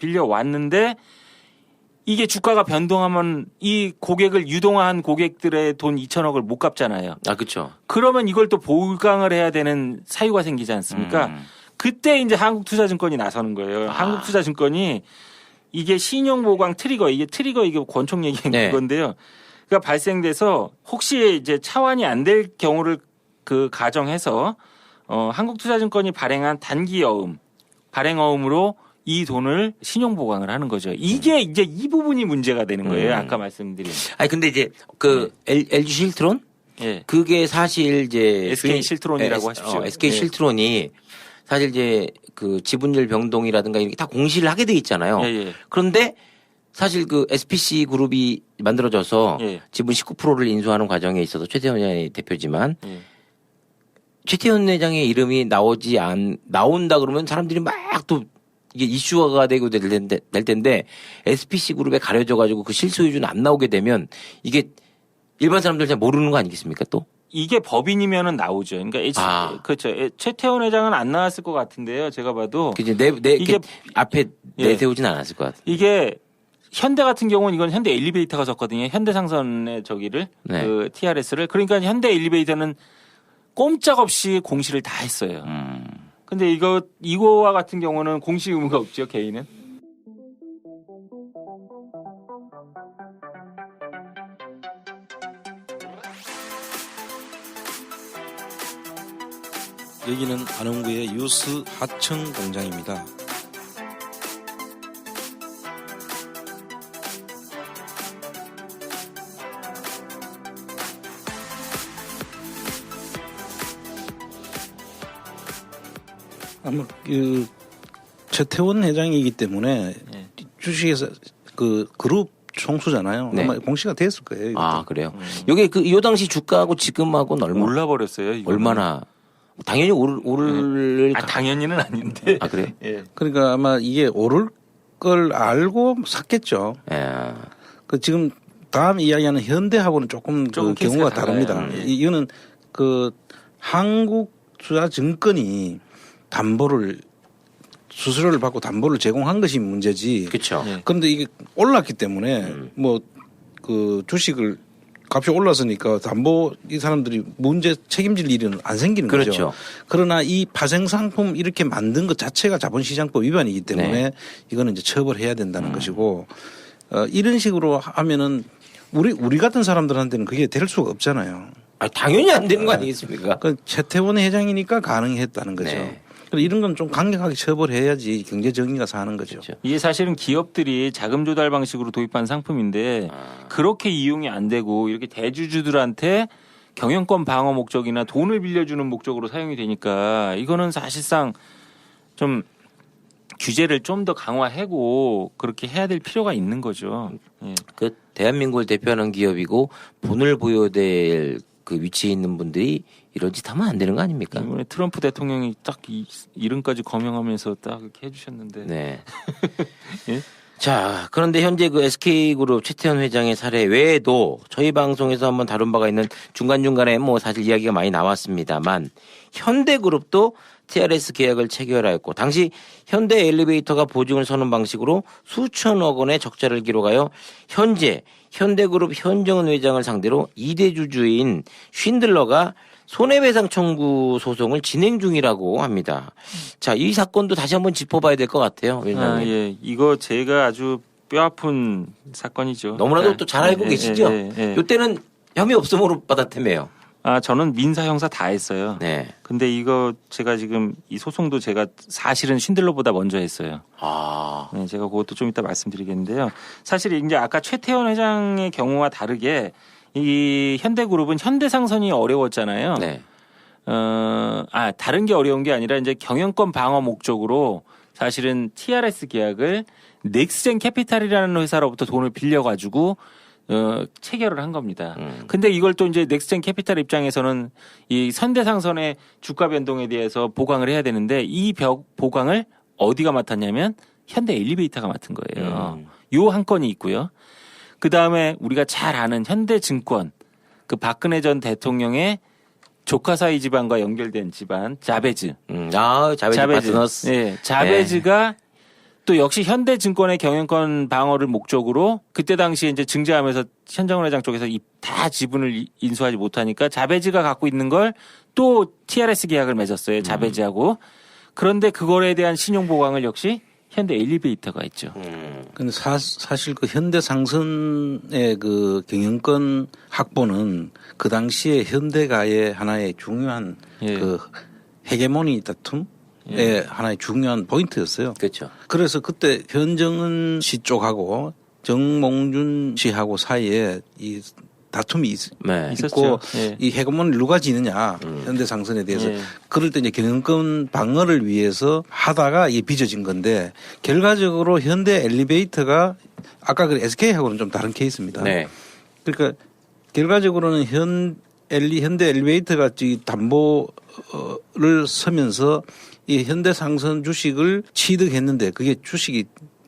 Speaker 2: 이게 주가가 변동하면 이 고객을 유동화한 고객들의 돈 2천억을 못 갚잖아요.
Speaker 7: 그렇죠.
Speaker 2: 그러면 이걸 또 보강을 해야 되는 사유가 생기지 않습니까? 그때 이제 한국투자증권이 나서는 거예요. 한국투자증권이 이게 신용보강 트리거, 이게 권총 얘기인
Speaker 7: 네.
Speaker 2: 그건데요. 그러니까 발생돼서 혹시 이제 차환이 안 될 경우를 그 가정해서 한국투자증권이 발행한 단기어음, 발행어음으로 이 돈을 신용보강을 하는 거죠. 이게 이제 이 부분이 문제가 되는 거예요. 아까 말씀드린.
Speaker 7: 아니 근데 이제 그 LG 실트론
Speaker 2: 예.
Speaker 7: 그게 사실 이제
Speaker 2: SK 실트론이라고 하십시오.
Speaker 7: SK
Speaker 2: 예.
Speaker 7: 실트론이 사실 이제 그 지분율 변동이라든가 이렇게 다 공시를 하게 돼 있잖아요.
Speaker 2: 예, 예.
Speaker 7: 그런데 사실 그 SPC 그룹이 만들어져서
Speaker 2: 예.
Speaker 7: 지분 19%를 인수하는 과정에 있어서 최태원 회장이 대표지만
Speaker 2: 예.
Speaker 7: 최태원 회장의 이름이 나온다 그러면 사람들이 막 또 이게 이슈화가 되고 될 텐데 SPC 그룹에 가려져 가지고 그 실소유주는 안 나오게 되면 이게 일반 사람들 잘 모르는 거 아니겠습니까 또?
Speaker 2: 이게 법인이면은 나오죠. 그러니까 그렇죠. 최태원 회장은 안 나왔을 것 같은데요. 제가 봐도
Speaker 7: 그지
Speaker 2: 이게-
Speaker 7: 이게 앞에
Speaker 2: 예.
Speaker 7: 내세우진 않았을 것 같아요.
Speaker 2: 이게 현대 같은 경우는 이건 현대 엘리베이터가 졌거든요. 현대상선의 저기를
Speaker 7: 네.
Speaker 2: 그 TRS를 그러니까 현대 엘리베이터는 꼼짝없이 공시를 다 했어요. 근데 이거와 같은 경우는 공시 의무가 없죠. 개인은.
Speaker 8: 여기는 안원구의 유스 하청 공장입니다. 아마 그 최태원 회장이기 때문에
Speaker 2: 네.
Speaker 8: 주식회사 그 그룹 총수잖아요.
Speaker 7: 네.
Speaker 8: 아마 공시가 됐을 거예요. 이것도.
Speaker 7: 아 그래요. 요게 그 요 당시 주가하고 지금하고는
Speaker 2: 올라버렸어요. 이거는.
Speaker 7: 얼마나 당연히 오를
Speaker 2: 당연히는 아닌데.
Speaker 7: 아 그래요?
Speaker 2: 예.
Speaker 8: 그러니까 아마 이게 오를 걸 알고 샀겠죠.
Speaker 7: 예.
Speaker 8: 그 지금 다음 이야기하는 현대하고는 조금
Speaker 2: 조금
Speaker 8: 그 경우가
Speaker 2: 케이스가 달라요.
Speaker 8: 다릅니다.
Speaker 2: 예.
Speaker 8: 이거는 그 한국투자증권이 담보를 수수료를 받고 담보를 제공한 것이 문제지.
Speaker 7: 그렇죠.
Speaker 2: 예.
Speaker 8: 그런데 이게 올랐기 때문에 뭐 그 주식을 값이 올랐으니까 담보 이 사람들이 문제 책임질 일은 안 생기는
Speaker 7: 그렇죠.
Speaker 8: 거죠. 그러나 이 파생 상품 이렇게 만든 것 자체가 자본시장법 위반이기 때문에
Speaker 7: 네.
Speaker 8: 이거는 이제 처벌해야 된다는 것이고 이런 식으로 하면은 우리 같은 사람들한테는 그게 될 수가 없잖아요.
Speaker 7: 아 당연히 안 되는 거 아니겠습니까?
Speaker 8: 그 최태원 회장이니까 가능했다는 거죠.
Speaker 7: 네.
Speaker 8: 그래서 이런 건 좀 강력하게 처벌해야지 경제 정의가 사는 거죠.
Speaker 7: 그렇죠.
Speaker 2: 이게 사실은 기업들이 자금 조달 방식으로 도입한 상품인데 그렇게 이용이 안 되고 이렇게 대주주들한테 경영권 방어 목적이나 돈을 빌려주는 목적으로 사용이 되니까 이거는 사실상 좀 규제를 좀 더 강화하고 그렇게 해야 될 필요가 있는 거죠. 예.
Speaker 7: 그 대한민국을 대표하는 기업이고 본을 보여야 될 그 위치에 있는 분들이 이런 짓 하면 안 되는 거 아닙니까?
Speaker 2: 이번에 트럼프 대통령이 딱 이름까지 거명하면서 딱 이렇게 해주셨는데.
Speaker 7: 네.
Speaker 2: 예?
Speaker 7: 자, 그런데 현재 그 SK그룹 최태원 회장의 사례 외에도 저희 방송에서 한번 다룬 바가 있는 중간중간에 뭐 사실 이야기가 많이 나왔습니다만 현대그룹도 TRS 계약을 체결하였고 당시 현대 엘리베이터가 보증을 서는 방식으로 수천억 원의 적자를 기록하여 현재 현대그룹 현정은 회장을 상대로 2대 주주인 쉰들러가 손해배상 청구 소송을 진행 중이라고 합니다. 자, 이 사건도 다시 한번 짚어봐야 될 것 같아요. 위원장님.
Speaker 2: 예. 이거 제가 아주 뼈아픈 사건이죠.
Speaker 7: 너무나도
Speaker 2: 예.
Speaker 7: 또 잘 알고
Speaker 2: 예,
Speaker 7: 계시죠?
Speaker 2: 예, 예, 예.
Speaker 7: 이때는 혐의 없음으로 받았다며요.
Speaker 2: 저는 민사 형사 다 했어요.
Speaker 7: 네.
Speaker 2: 근데 이거 제가 지금 이 소송도 제가 사실은 쉰들러보다 먼저 했어요.
Speaker 7: 아,
Speaker 2: 네, 제가 그것도 좀 이따 말씀드리겠는데요. 사실 이제 아까 최태원 회장의 경우와 다르게 이 현대그룹은 현대상선이 어려웠잖아요.
Speaker 7: 네.
Speaker 2: 다른 게 어려운 게 아니라 이제 경영권 방어 목적으로 사실은 TRS 계약을 넥스젠 캐피탈이라는 회사로부터 돈을 빌려가지고 체결을 한 겁니다. 근데 이걸 또 이제 넥스젠 캐피탈 입장에서는 이 현대상선의 주가 변동에 대해서 보강을 해야 되는데 이 보강을 어디가 맡았냐면 현대 엘리베이터가 맡은 거예요. 요 한 건이 있고요. 그 다음에 우리가 잘 아는 현대증권, 그 박근혜 전 대통령의 조카 사이 집안과 연결된 집안 자베즈.
Speaker 7: 자베즈 파트너스.
Speaker 2: 네, 자베즈가 또 역시 현대증권의 경영권 방어를 목적으로 그때 당시에 이제 증자하면서 현정은 회장 쪽에서 다 지분을 인수하지 못하니까 자베즈가 갖고 있는 걸 또 TRS 계약을 맺었어요. 자베즈하고. 그런데 그거에 대한 신용 보강을 역시 현대 엘리베이터가 했죠.
Speaker 8: 근데 사실 그 현대상선의 그 경영권 확보는 그 당시에 현대가의 하나의 중요한
Speaker 2: 예.
Speaker 8: 그 헤게모니 다툼의 하나의 중요한 포인트였어요.
Speaker 7: 그렇죠.
Speaker 8: 그래서 그때 현정은 씨 쪽하고 정몽준 씨하고 사이에 이 다툼이
Speaker 7: 네.
Speaker 2: 있었죠.
Speaker 8: 있고
Speaker 2: 예.
Speaker 8: 이 헤게모니를 누가 지느냐 현대상선에 대해서
Speaker 2: 예.
Speaker 8: 그럴 때 이제 경영권 방어를 위해서 하다가 이게 빚어진 건데 결과적으로 현대 엘리베이터가 아까 그 SK하고는 좀 다른 케이스입니다.
Speaker 7: 네.
Speaker 8: 그러니까 결과적으로는 현대 엘리베이터가 이 담보를 서면서 이 현대상선 주식을 취득했는데 그게 주식이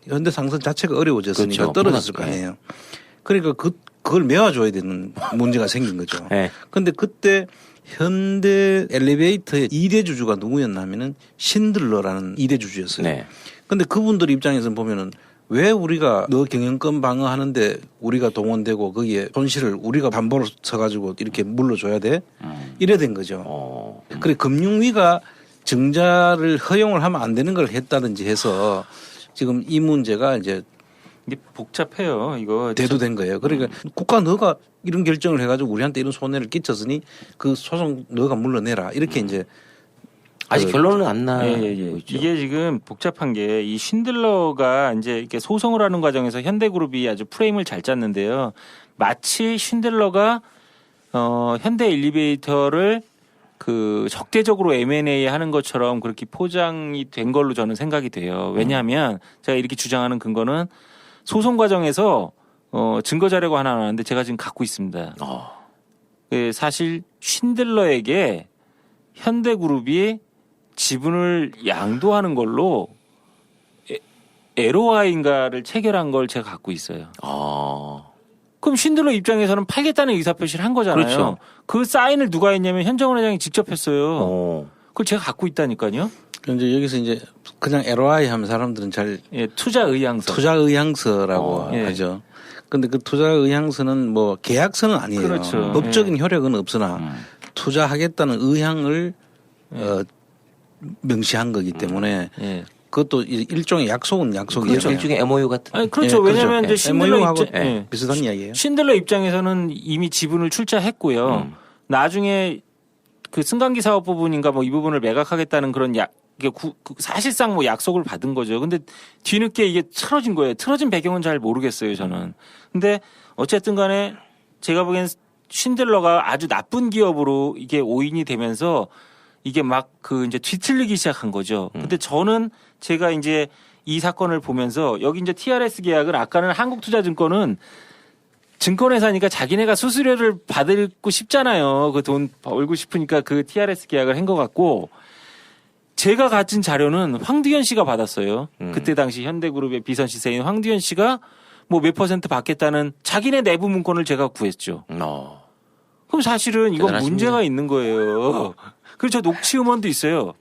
Speaker 8: 현대상선 자체가 어려워졌으니까
Speaker 7: 그렇죠.
Speaker 8: 떨어졌을 거 아니에요. 그러니까 그걸 메워줘야 되는 문제가 생긴 거죠.
Speaker 7: 네.
Speaker 8: 근데 그때 현대 엘리베이터의 2대 주주가 누구였나 하면은 신들러라는 2대 주주였어요.
Speaker 7: 네.
Speaker 8: 근데 그분들 입장에서 보면은 왜 우리가 너 경영권 방어하는데 우리가 동원되고 거기에 손실을 우리가 담보로 서가지고 이렇게 물러줘야 돼? 이래 된 거죠. 그래 금융위가 증자를 허용을 하면 안 되는 걸 했다든지 해서 지금 이 문제가 이제
Speaker 2: 이게 복잡해요. 이거
Speaker 8: 대두된 거예요. 그러니까 국가 너가 이런 결정을 해가지고 우리한테 이런 손해를 끼쳤으니 그 소송 너가 물러내라 이렇게 이제
Speaker 7: 아직 결론은 안 나고
Speaker 2: 예.
Speaker 7: 있죠.
Speaker 2: 이게 지금 복잡한 게 이 쉰들러가 이제 이렇게 소송을 하는 과정에서 현대그룹이 아주 프레임을 잘 짰는데요. 마치 쉰들러가 현대 엘리베이터를 그 적대적으로 M&A 하는 것처럼 그렇게 포장이 된 걸로 저는 생각이 돼요. 왜냐하면 제가 이렇게 주장하는 근거는 소송 과정에서 증거 자료가 하나 나왔는데 제가 지금 갖고 있습니다. 예, 사실 쉰들러에게 현대그룹이 지분을 양도하는 걸로 LOI인가를 체결한 걸 제가 갖고 있어요. 그럼 쉰들러 입장에서는 팔겠다는 의사표시를 한 거잖아요.
Speaker 7: 그렇죠.
Speaker 2: 그 사인을 누가 했냐면 현정원 회장이 직접 했어요. 그걸 제가 갖고 있다니까요.
Speaker 8: 이제 여기서 이제 그냥 LOI 하면 사람들은 잘
Speaker 2: 예, 투자 의향서.
Speaker 8: 투자 의향서라고
Speaker 2: 예.
Speaker 8: 하죠. 근데 그 투자 의향서는 뭐 계약서는 아니에요.
Speaker 2: 그렇죠.
Speaker 8: 법적인 효력은 없으나 투자하겠다는 의향을 명시한 거기 때문에
Speaker 2: 예.
Speaker 8: 그것도 일종의 약속은 약속이에요.
Speaker 7: 그렇죠. 일종의 MOU 같은.
Speaker 2: 아니, 그렇죠.
Speaker 8: 예,
Speaker 2: 왜냐하면
Speaker 8: 그렇죠.
Speaker 2: 이제 쉰들러
Speaker 8: MOU하고
Speaker 2: 입장, 예.
Speaker 8: 비슷한 이야기예요.
Speaker 2: 쉰들러 입장에서는 이미 지분을 출자했고요. 나중에 그 승강기 사업 부분인가 뭐 이 부분을 매각하겠다는 그런 이게 사실상 뭐 약속을 받은 거죠. 근데 뒤늦게 이게 틀어진 거예요. 틀어진 배경은 잘 모르겠어요, 저는. 근데 어쨌든 간에 제가 보기엔 쉰들러가 아주 나쁜 기업으로 이게 오인이 되면서 이게 막 그 이제 뒤틀리기 시작한 거죠. 근데 저는 제가 이제 이 사건을 보면서 여기 이제 TRS 계약을 아까는 한국투자증권은 증권회사니까 자기네가 수수료를 받고 싶잖아요. 그 돈 벌고 싶으니까 그 TRS 계약을 한 것 같고 제가 가진 자료는 황두현 씨가 받았어요. 그때 당시 현대그룹의 비선 시세인 황두현 씨가 뭐 몇 % 받겠다는 자기네 내부 문건을 제가 구했죠. 그럼 사실은 이건
Speaker 7: 대단하십니다.
Speaker 2: 문제가 있는 거예요. 그리고 저 녹취 음원도 있어요.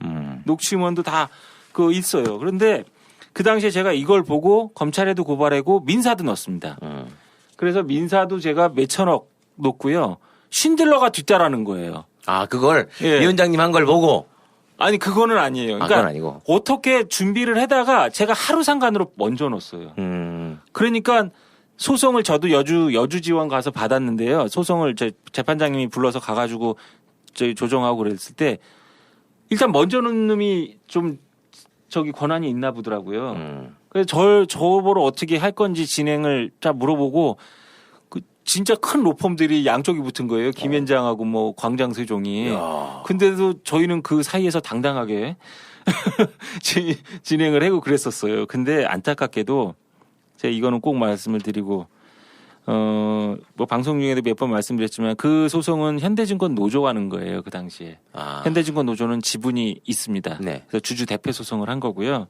Speaker 2: 녹취 음원도 다 그 있어요. 그런데 그 당시에 제가 이걸 보고 검찰에도 고발하고 민사도 넣었습니다. 그래서 민사도 제가 몇천억 놓고요. 쉰들러가 뒤따라는 거예요.
Speaker 7: 그걸
Speaker 2: 예.
Speaker 7: 위원장님 한 걸 보고.
Speaker 2: 아니 그거는 아니에요. 그러니까
Speaker 7: 그건 아니고.
Speaker 2: 어떻게 준비를 하다가 제가 하루 상관으로 먼저 넣었어요. 그러니까 소송을 저도 여주 지원 가서 받았는데요. 소송을 제 재판장님이 불러서 가가지고 저희 조정하고 그랬을 때 일단 먼저 넣은 놈이 좀 저기 권한이 있나 보더라고요. 그래서 저보러 어떻게 할 건지 진행을 다 물어보고 그 진짜 큰 로펌들이 양쪽이 붙은 거예요. 김현장하고 뭐 광장세종이. 근데도 저희는 그 사이에서 당당하게 진행을 하고 그랬었어요. 근데 안타깝게도 제가 이거는 꼭 말씀을 드리고 뭐 방송 중에도 몇 번 말씀드렸지만 그 소송은 현대증권 노조가 하는 거예요. 그 당시에. 현대증권 노조는 지분이 있습니다.
Speaker 7: 네.
Speaker 2: 그래서 주주 대표 소송을 한 거고요.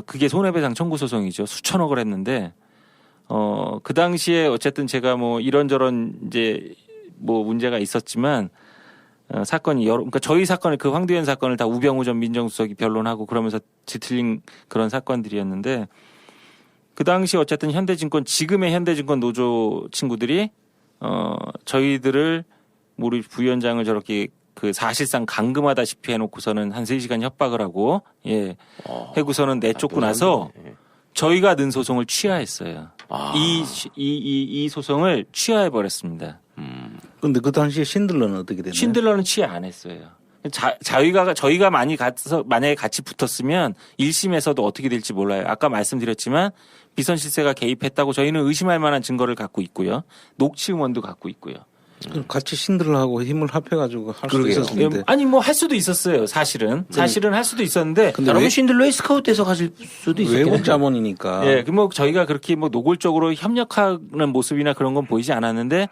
Speaker 2: 그게 손해배상 청구 소송이죠. 수천억을 했는데 그 당시에 어쨌든 제가 뭐 이런저런 이제 뭐 문제가 있었지만 사건이 그러니까 저희 사건을 그 황두현 사건을 다 우병우 전 민정수석이 변론하고 그러면서 뒤틀린 그런 사건들이었는데 그 당시 어쨌든 현대증권 지금의 현대증권 노조 친구들이 저희들을 우리 부위원장을 저렇게 그 사실상 감금하다시피 해놓고서는 한 3시간 협박을 하고 예 해고서는 내쫓고 나서 저희가 는 소송을 취하했어요. 이 소송을 취하해 버렸습니다.
Speaker 8: 근데 그 당시에 신들러는 어떻게 됐나요?
Speaker 2: 신들러는 취하 안 했어요. 저희가 만약에 같이 붙었으면 1심에서도 어떻게 될지 몰라요. 아까 말씀드렸지만 비선실세가 개입했다고 저희는 의심할 만한 증거를 갖고 있고요. 녹취 음원도 갖고 있고요.
Speaker 8: 같이 신들러하고 힘을 합해가지고 할 수도
Speaker 7: 그러게요.
Speaker 8: 있었을 텐데.
Speaker 2: 아니 뭐 할 수도 있었어요. 사실은 할 수도 있었는데
Speaker 8: 근데
Speaker 7: 여러분 신들러에 스카우트해서 가실 수도 있었겠네요.
Speaker 8: 외국 자본이니까.
Speaker 2: 예, 뭐 저희가 그렇게 뭐 노골적으로 협력하는 모습이나 그런 건 보이지 않았는데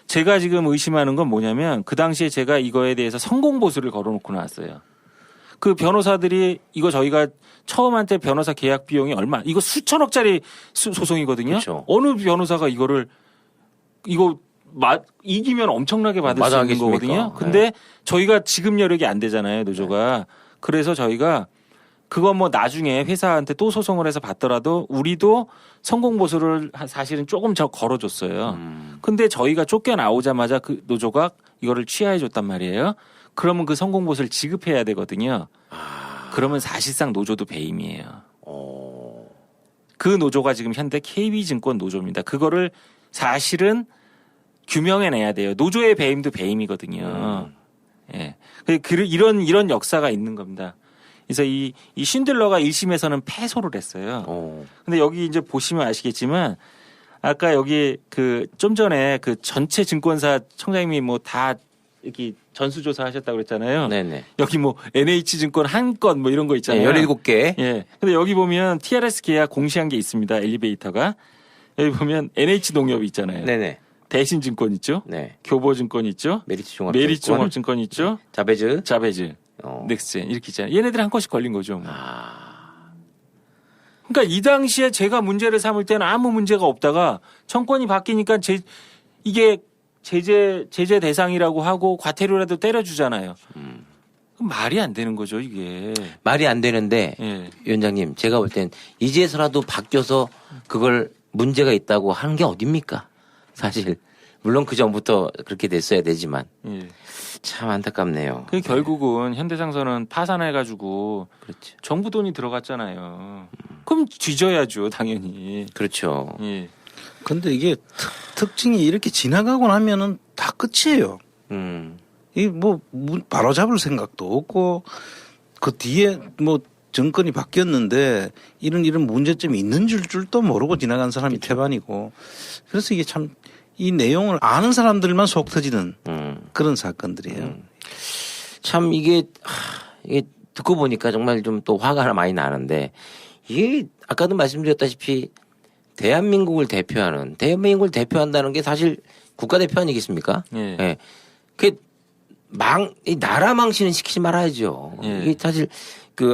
Speaker 2: 제가 지금 의심하는 건 뭐냐면 그 당시에 제가 이거에 대해서 성공보수를 걸어놓고 나왔어요. 그 변호사들이 이거 저희가 처음 한때 변호사 계약 비용이 얼마? 이거 수천억짜리 소송이거든요.
Speaker 7: 그렇죠.
Speaker 2: 어느 변호사가 이거 이기면 엄청나게 받을 수 있는
Speaker 7: 마다하겠습니까?
Speaker 2: 거거든요. 근데 저희가 지급 여력이 안 되잖아요, 노조가. 그래서 저희가 그건 뭐 나중에 회사한테 또 소송을 해서 받더라도 우리도 성공보수를 사실은 조금 더 걸어줬어요. 근데 저희가 쫓겨나오자마자 그 노조가 이거를 취하해 줬단 말이에요. 그러면 그 성공보수를 지급해야 되거든요. 그러면 사실상 노조도 배임이에요. 그 노조가 지금 현대 KB증권 노조입니다. 그거를 사실은 규명해내야 돼요. 노조의 배임도 배임이거든요. 예. 이런 역사가 있는 겁니다. 그래서 이 신들러가 1심에서는 패소를 했어요. 근데 여기 이제 보시면 아시겠지만 아까 여기 그 좀 전에 그 전체 증권사 청장님이 뭐 다 이렇게 전수조사 하셨다고 그랬잖아요.
Speaker 7: 네네.
Speaker 2: 여기 뭐 NH증권 한 건 뭐 이런 거 있잖아요.
Speaker 7: 17개.
Speaker 2: 예. 근데 여기 보면 TRS 계약 공시한 게 있습니다. 엘리베이터가. 여기 보면 NH농협 있잖아요.
Speaker 7: 네네.
Speaker 2: 대신증권 있죠.
Speaker 7: 네.
Speaker 2: 교보증권 있죠. 메리츠종합증권 있죠.
Speaker 7: 자베즈.
Speaker 2: 넥스젠 이렇게 있잖아요. 얘네들 한 건씩 걸린 거죠. 뭐. 그러니까 이 당시에 제가 문제를 삼을 때는 아무 문제가 없다가 정권이 바뀌니까 이게 제재 대상이라고 하고 과태료라도 때려주잖아요. 그럼 말이 안 되는 거죠, 이게.
Speaker 7: 말이 안 되는데
Speaker 2: 예.
Speaker 7: 위원장님 제가 볼 땐 이제서라도 바뀌어서 그걸 문제가 있다고 하는 게 어딥니까? 사실 물론 그 전부터 그렇게 됐어야 되지만
Speaker 2: 예.
Speaker 7: 참 안타깝네요.
Speaker 2: 그 결국은 현대상선은 파산해가지고
Speaker 7: 그렇죠.
Speaker 2: 정부 돈이 들어갔잖아요. 그럼 뒤져야죠, 당연히.
Speaker 7: 그렇죠.
Speaker 2: 예.
Speaker 8: 근데 이게 특징이 이렇게 지나가고 나면은 다 끝이에요. 이 뭐 바로 잡을 생각도 없고 그 뒤에 뭐 정권이 바뀌었는데 이런 문제점이 있는 줄도 모르고 지나간 사람이 태반이고 그래서 이게 참 이 내용을 아는 사람들만 속 터지는 그런 사건들이에요.
Speaker 7: 참 이게 듣고 보니까 정말 좀 또 화가 많이 나는데 이게 아까도 말씀드렸다시피 대한민국을 대표한다는 게 사실 국가대표 아니겠습니까?
Speaker 2: 예.
Speaker 7: 예. 이 나라 망신은 시키지 말아야죠.
Speaker 2: 예.
Speaker 7: 이게 사실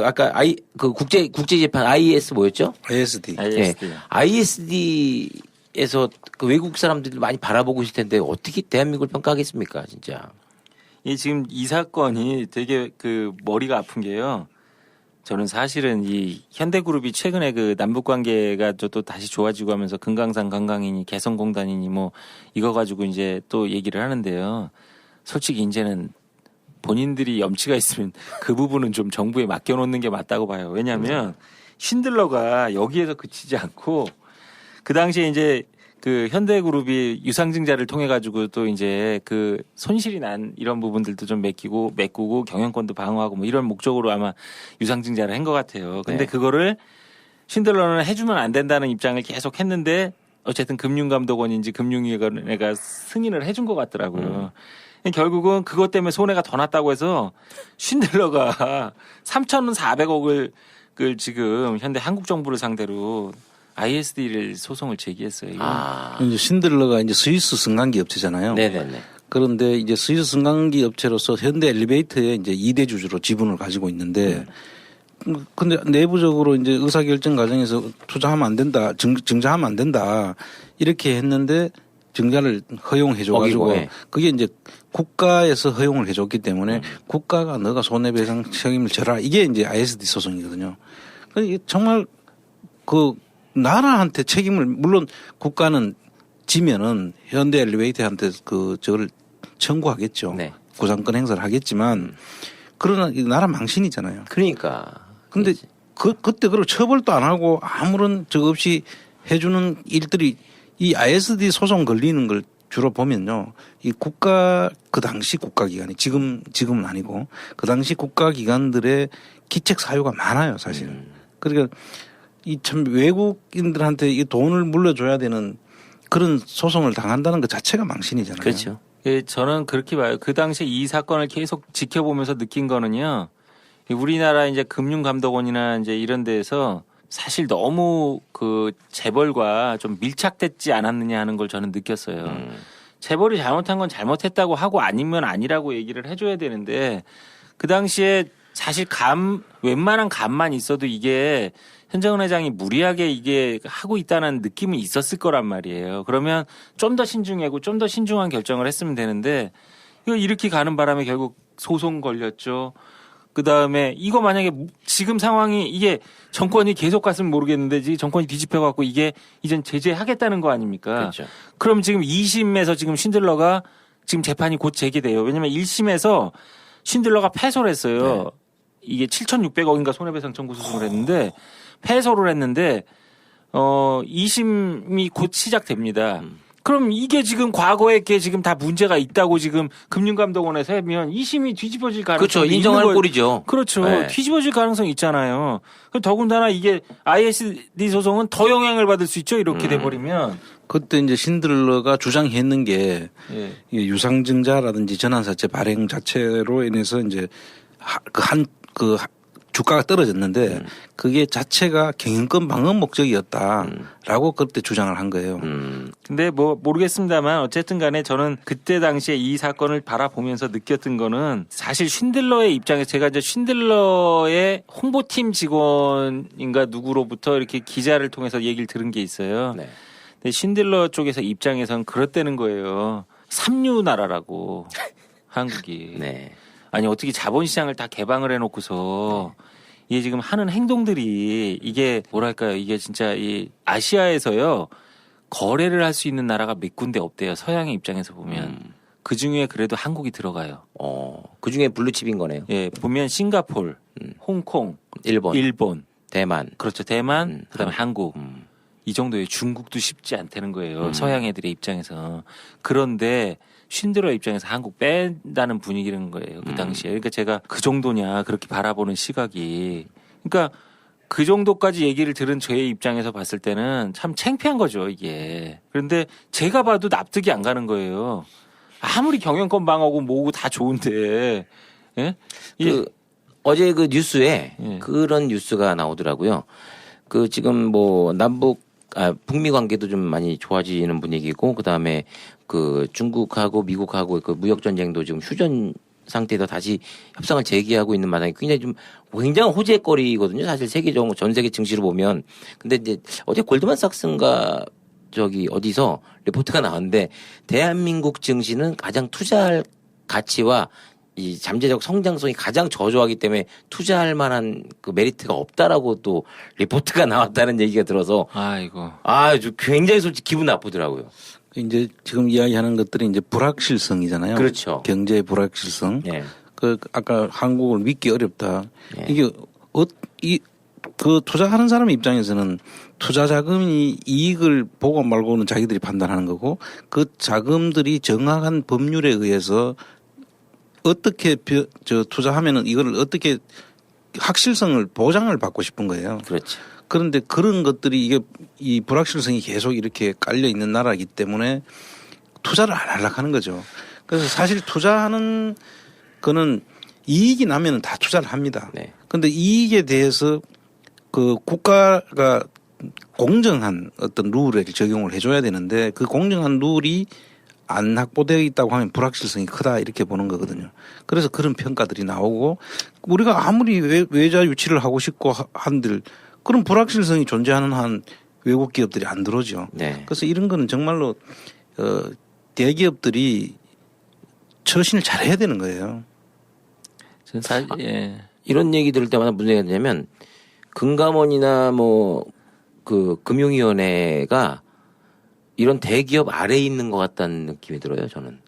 Speaker 7: 아까 국제재판 IS 뭐였죠?
Speaker 8: ISD.
Speaker 2: 예.
Speaker 7: ISD에서 그 외국 사람들이 많이 바라보고 있을 텐데 어떻게 대한민국을 평가하겠습니까, 진짜.
Speaker 2: 지금 이 사건이 되게 그 머리가 아픈 게요. 저는 사실은 이 현대그룹이 최근에 그 남북 관계가 또 다시 좋아지고 하면서 금강산 관광이니 개성공단이니 뭐 이거 가지고 이제 또 얘기를 하는데요. 솔직히 이제는 본인들이 염치가 있으면 그 부분은 좀 정부에 맡겨놓는 게 맞다고 봐요. 왜냐하면 신들러가 여기에서 그치지 않고 그 당시에 이제 그 현대그룹이 유상증자를 통해 가지고 또 이제 그 손실이 난 이런 부분들도 좀 메꾸고 경영권도 방어하고 뭐 이런 목적으로 아마 유상증자를 한 것 같아요. 근데
Speaker 7: 네.
Speaker 2: 그거를 신들러는 해주면 안 된다는 입장을 계속 했는데 어쨌든 금융감독원인지 금융위원회가 승인을 해준 것 같더라고요. 결국은 그것 때문에 손해가 더 났다고 해서 신들러가 3,400억을 지금 현대 한국 정부를 상대로 ISD를 소송을 제기했어요.
Speaker 8: 이제 신들러가 이제 스위스 승강기 업체잖아요.
Speaker 7: 네네네.
Speaker 8: 그런데 이제 스위스 승강기 업체로서 현대 엘리베이터의 이제 2대 주주로 지분을 가지고 있는데 근데 내부적으로 이제 의사결정 과정에서 투자하면 안 된다, 증자하면 안 된다 이렇게 했는데 증자를 허용해 줘가지고
Speaker 7: 네.
Speaker 8: 그게 이제 국가에서 허용을 해줬기 때문에 국가가 너가 손해배상 책임을 져라 이게 이제 ISD 소송이거든요. 그러니까 정말 그 나라한테 책임을 물론 국가는 지면은 현대 엘리베이터한테 저걸 청구하겠죠.
Speaker 7: 네.
Speaker 8: 구상권 행사를 하겠지만 그러나 이 나라 망신이잖아요.
Speaker 7: 그러니까.
Speaker 8: 근데 그때 그걸 처벌도 안 하고 아무런 적 없이 해주는 일들이 이 ISD 소송 걸리는 걸 주로 보면요. 이 그 당시 국가기관이 지금은 아니고 그 당시 국가기관들의 기책 사유가 많아요, 사실은. 그러니까 이 참 외국인들한테 이 돈을 물려줘야 되는 그런 소송을 당한다는 것 자체가 망신이잖아요.
Speaker 7: 그렇죠.
Speaker 2: 예, 저는 그렇게 봐요. 그 당시에 이 사건을 계속 지켜보면서 느낀 거는요. 우리나라 이제 금융감독원이나 이제 이런 데에서 사실 너무 그 재벌과 좀 밀착됐지 않았느냐 하는 걸 저는 느꼈어요. 재벌이 잘못한 건 잘못했다고 하고 아니면 아니라고 얘기를 해줘야 되는데 그 당시에 사실 웬만한 감만 있어도 이게 현정은 회장이 무리하게 이게 하고 있다는 느낌이 있었을 거란 말이에요. 그러면 좀 더 신중하고 좀 더 신중한 결정을 했으면 되는데 이거 이렇게 가는 바람에 결국 소송 걸렸죠. 그 다음에 이거 만약에 지금 상황이 이게 정권이 계속 갔으면 모르겠는데 정권이 뒤집혀갖고 이게 이젠 제재하겠다는 거 아닙니까?
Speaker 7: 그렇죠.
Speaker 2: 그럼 지금 2심에서 지금 신들러가 지금 재판이 곧 재개돼요. 왜냐면 1심에서 신들러가 패소를 했어요.
Speaker 7: 네.
Speaker 2: 이게 7,600억인가 손해배상 청구 소송을 했는데 패소를 했는데 2심이 곧 시작됩니다. 그럼 이게 지금 과거에 게 지금 다 문제가 있다고 지금 금융감독원에서 하면 2심이 뒤집어질 가능성이
Speaker 7: 그렇죠.
Speaker 2: 있는
Speaker 7: 인정할
Speaker 2: 거예요.
Speaker 7: 꼴이죠.
Speaker 2: 그렇죠.
Speaker 7: 네.
Speaker 2: 뒤집어질 가능성이 있잖아요. 더군다나 이게 ISD 소송은 더 영향을 받을 수 있죠. 이렇게 돼버리면.
Speaker 8: 그때 이제 신들러가 주장했는 게
Speaker 2: 예.
Speaker 8: 이 유상증자라든지 전환사채 발행 자체로 인해서 이제 주가가 떨어졌는데 그게 자체가 경영권 방어 목적이었다라고 그때 주장을 한 거예요.
Speaker 2: 근데 뭐 모르겠습니다만 어쨌든 간에 저는 그때 당시에 이 사건을 바라보면서 느꼈던 거는 사실 쉰들러의 입장에서 제가 이제 쉰들러의 홍보팀 직원인가 누구로부터 이렇게 기자를 통해서 얘기를 들은 게 있어요.
Speaker 7: 네.
Speaker 2: 근데 쉰들러 쪽에서 입장에선 그렇다는 거예요. 삼류 나라라고 한국이.
Speaker 7: 네.
Speaker 2: 아니 어떻게 자본시장을 다 개방을 해놓고서 이게 지금 하는 행동들이 이게 뭐랄까요? 이게 진짜 이 아시아에서요 거래를 할 수 있는 나라가 몇 군데 없대요. 서양의 입장에서 보면 그 중에 그래도 한국이 들어가요.
Speaker 7: 그 중에 블루칩인 거네요.
Speaker 2: 예, 보면 싱가폴, 홍콩,
Speaker 7: 일본, 대만.
Speaker 2: 그렇죠. 대만, 그다음에 한국. 이 정도의 중국도 쉽지 않다는 거예요. 서양 애들의 입장에서. 그런데 쉰들러 입장에서 한국 뺀다는 분위기라는 거예요. 그 당시에. 그러니까 제가 그 정도냐 그렇게 바라보는 시각이. 그러니까 그 정도까지 얘기를 들은 저의 입장에서 봤을 때는 참 창피한 거죠, 이게. 그런데 제가 봐도 납득이 안 가는 거예요. 아무리 경영권 방어고 뭐고 다 좋은데. 예?
Speaker 7: 어제 그 뉴스에
Speaker 2: 예.
Speaker 7: 그런 뉴스가 나오더라고요. 그 지금 뭐 북미 관계도 좀 많이 좋아지는 분위기고 그다음에 그 중국하고 미국하고 그 무역 전쟁도 지금 휴전 상태에서 다시 협상을 재개하고 있는 마당에 굉장히 호재거리거든요. 사실 세계적으로 전 세계 증시로 보면. 근데 이제 어제 골드만삭스인가 어디서 리포트가 나왔는데 대한민국 증시는 가장 투자할 가치와 이 잠재적 성장성이 가장 저조하기 때문에 투자할 만한 그 메리트가 없다라고 또 리포트가 나왔다는 얘기가 들어서 굉장히 솔직히 기분 나쁘더라고요.
Speaker 8: 이제 지금 이야기하는 것들이 이제 불확실성이잖아요.
Speaker 7: 그렇죠.
Speaker 8: 경제의 불확실성.
Speaker 7: 네.
Speaker 8: 아까 한국을 믿기 어렵다.
Speaker 7: 네.
Speaker 8: 이게 투자하는 사람 입장에서는 투자 자금이 이익을 보고 말고는 자기들이 판단하는 거고 그 자금들이 정확한 법률에 의해서 어떻게 투자하면은 이거를 어떻게 확실성을 보장을 받고 싶은 거예요.
Speaker 7: 그렇죠.
Speaker 8: 그런데 그런 것들이 이 불확실성이 계속 이렇게 깔려 있는 나라이기 때문에 투자를 안 하려고 하는 거죠. 그래서 사실 투자하는 거는 이익이 나면은 다 투자를 합니다.
Speaker 7: 네.
Speaker 8: 그런데 이익에 대해서 그 국가가 공정한 어떤 룰을 적용을 해줘야 되는데 그 공정한 룰이 안 확보되어 있다고 하면 불확실성이 크다 이렇게 보는 거거든요. 그래서 그런 평가들이 나오고 우리가 아무리 외자 유치를 하고 싶고 한들 그런 불확실성이 존재하는 한 외국 기업들이 안 들어오죠.
Speaker 7: 네.
Speaker 8: 그래서 이런 거는 정말로 대기업들이 처신을 잘해야 되는 거예요.
Speaker 2: 저는 사실
Speaker 7: 이런 얘기 들을 때마다 무슨 얘기가 되냐면 금감원이나 그 금융위원회가 이런 대기업 아래에 있는 것 같다는 느낌이 들어요, 저는.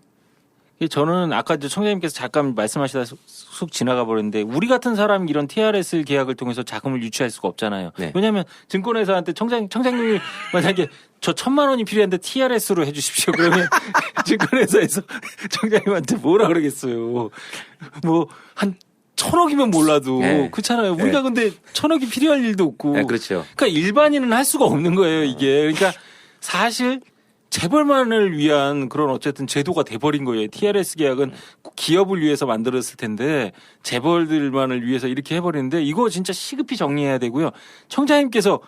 Speaker 2: 저는 아까 이제 청장님께서 잠깐 말씀하시다 쑥 지나가 버렸는데 우리 같은 사람이 이런 TRS 계약을 통해서 자금을 유치할 수가 없잖아요.
Speaker 7: 네.
Speaker 2: 왜냐하면 증권회사한테 청장님이 만약에 저 1,000만 원이 필요한데 TRS로 해주십시오. 그러면 증권회사에서 청장님한테 뭐라 그러겠어요. 뭐 한 1,000억이면 몰라도
Speaker 7: 네.
Speaker 2: 그렇잖아요. 우리가 근데 1,000억이 필요할 일도 없고.
Speaker 7: 네, 그렇죠.
Speaker 2: 그러니까 일반인은 할 수가 없는 거예요. 이게. 그러니까 사실 재벌만을 위한 그런 어쨌든 제도가 돼버린 거예요. TRS 계약은 기업을 위해서 만들었을 텐데 재벌들만을 위해서 이렇게 해버리는데 이거 진짜 시급히 정리해야 되고요. 청장님께서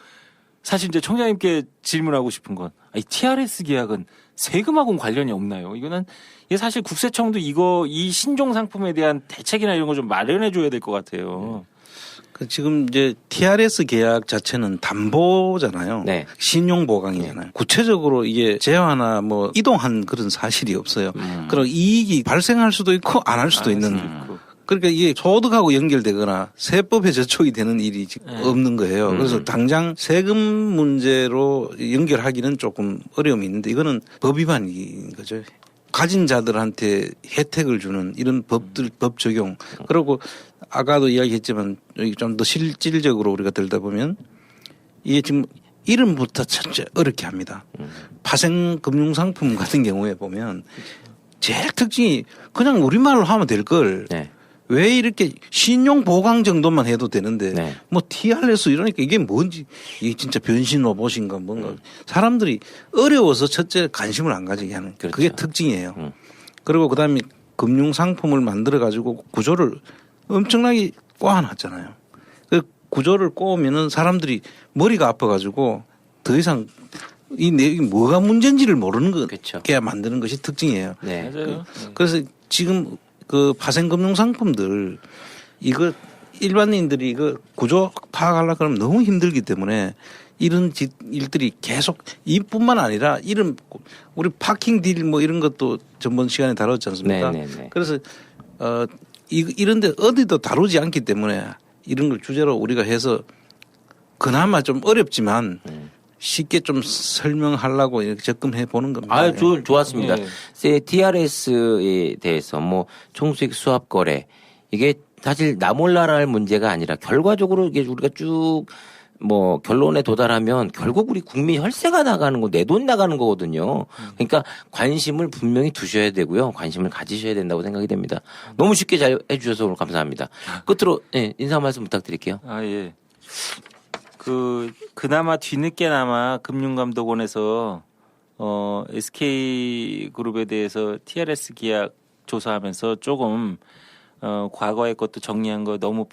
Speaker 2: 사실 이제 청장님께 질문하고 싶은 건 이 TRS 계약은 세금하고는 관련이 없나요? 이거는 이게 사실 국세청도 이 신종 상품에 대한 대책이나 이런 거 좀 마련해 줘야 될 것 같아요.
Speaker 8: 그 지금 이제 TRS 계약 자체는 담보잖아요.
Speaker 7: 네.
Speaker 8: 신용 보강이잖아요. 구체적으로 이게 재화나 뭐 이동한 그런 사실이 없어요. 그럼 이익이 발생할 수도 있고 안 할 수도 있는. 그러니까 이게 소득하고 연결되거나 세법에 저촉이 되는 일이 지금 없는 거예요. 그래서 당장 세금 문제로 연결하기는 조금 어려움이 있는데 이거는 법 위반인 거죠. 가진 자들한테 혜택을 주는 이런 법 적용. 그리고 아까도 이야기했지만 좀 더 실질적으로 우리가 들다 보면 이게 지금 이름부터 첫째 어렵게 합니다. 파생 금융상품 같은 경우에 보면 제일 특징이 그냥 우리말로 하면 될 걸.
Speaker 7: 네.
Speaker 8: 왜 이렇게 신용 보강 정도만 해도 되는데
Speaker 7: 네.
Speaker 8: 뭐 TRS 이러니까 이게 뭔지 이게 진짜 변신 로봇인가 뭔가 사람들이 어려워서 첫째 관심을 안 가지게 하는
Speaker 7: 그렇죠.
Speaker 8: 그게 특징이에요. 그리고 그다음에 금융 상품을 만들어 가지고 구조를 엄청나게 꼬아놨잖아요. 그 구조를 꼬으면은 사람들이 머리가 아파가지고 더 이상 이 내용이 뭐가 문제인지를 모르는
Speaker 7: 그렇죠.
Speaker 8: 게 만드는 것이 특징이에요.
Speaker 7: 네.
Speaker 2: 맞아요.
Speaker 8: 그래서 지금 그 파생금융 상품들 이거 일반인들이 이거 구조 파악하려고 그러면 너무 힘들기 때문에 이런 일들이 계속 이뿐만 아니라 이런 우리 파킹 딜 뭐 이런 것도 전번 시간에 다뤘지 않습니까?
Speaker 7: 네네네.
Speaker 8: 그래서 이런데 어디도 다루지 않기 때문에 이런 걸 주제로 우리가 해서 그나마 좀 어렵지만 쉽게 좀 설명하려고 이렇게 접근해 보는 겁니다.
Speaker 7: 아, 좋았습니다.
Speaker 2: 네.
Speaker 7: TRS에 대해서 뭐 총수익 수합 거래 이게 사실 나 몰라라 할 문제가 아니라 결과적으로 이게 우리가 쭉 뭐 결론에 도달하면 결국 우리 국민 혈세가 나가는 거, 내 돈 나가는 거거든요. 그러니까 관심을 분명히 두셔야 되고요. 관심을 가지셔야 된다고 생각이 됩니다. 너무 쉽게 잘 해주셔서 오늘 감사합니다. 끝으로 인사 말씀 부탁드릴게요.
Speaker 2: 아, 예. 그나마 뒤늦게나마 금융감독원에서 SK그룹에 대해서 TRS 계약 조사하면서 조금 과거의 것도 정리한 거 너무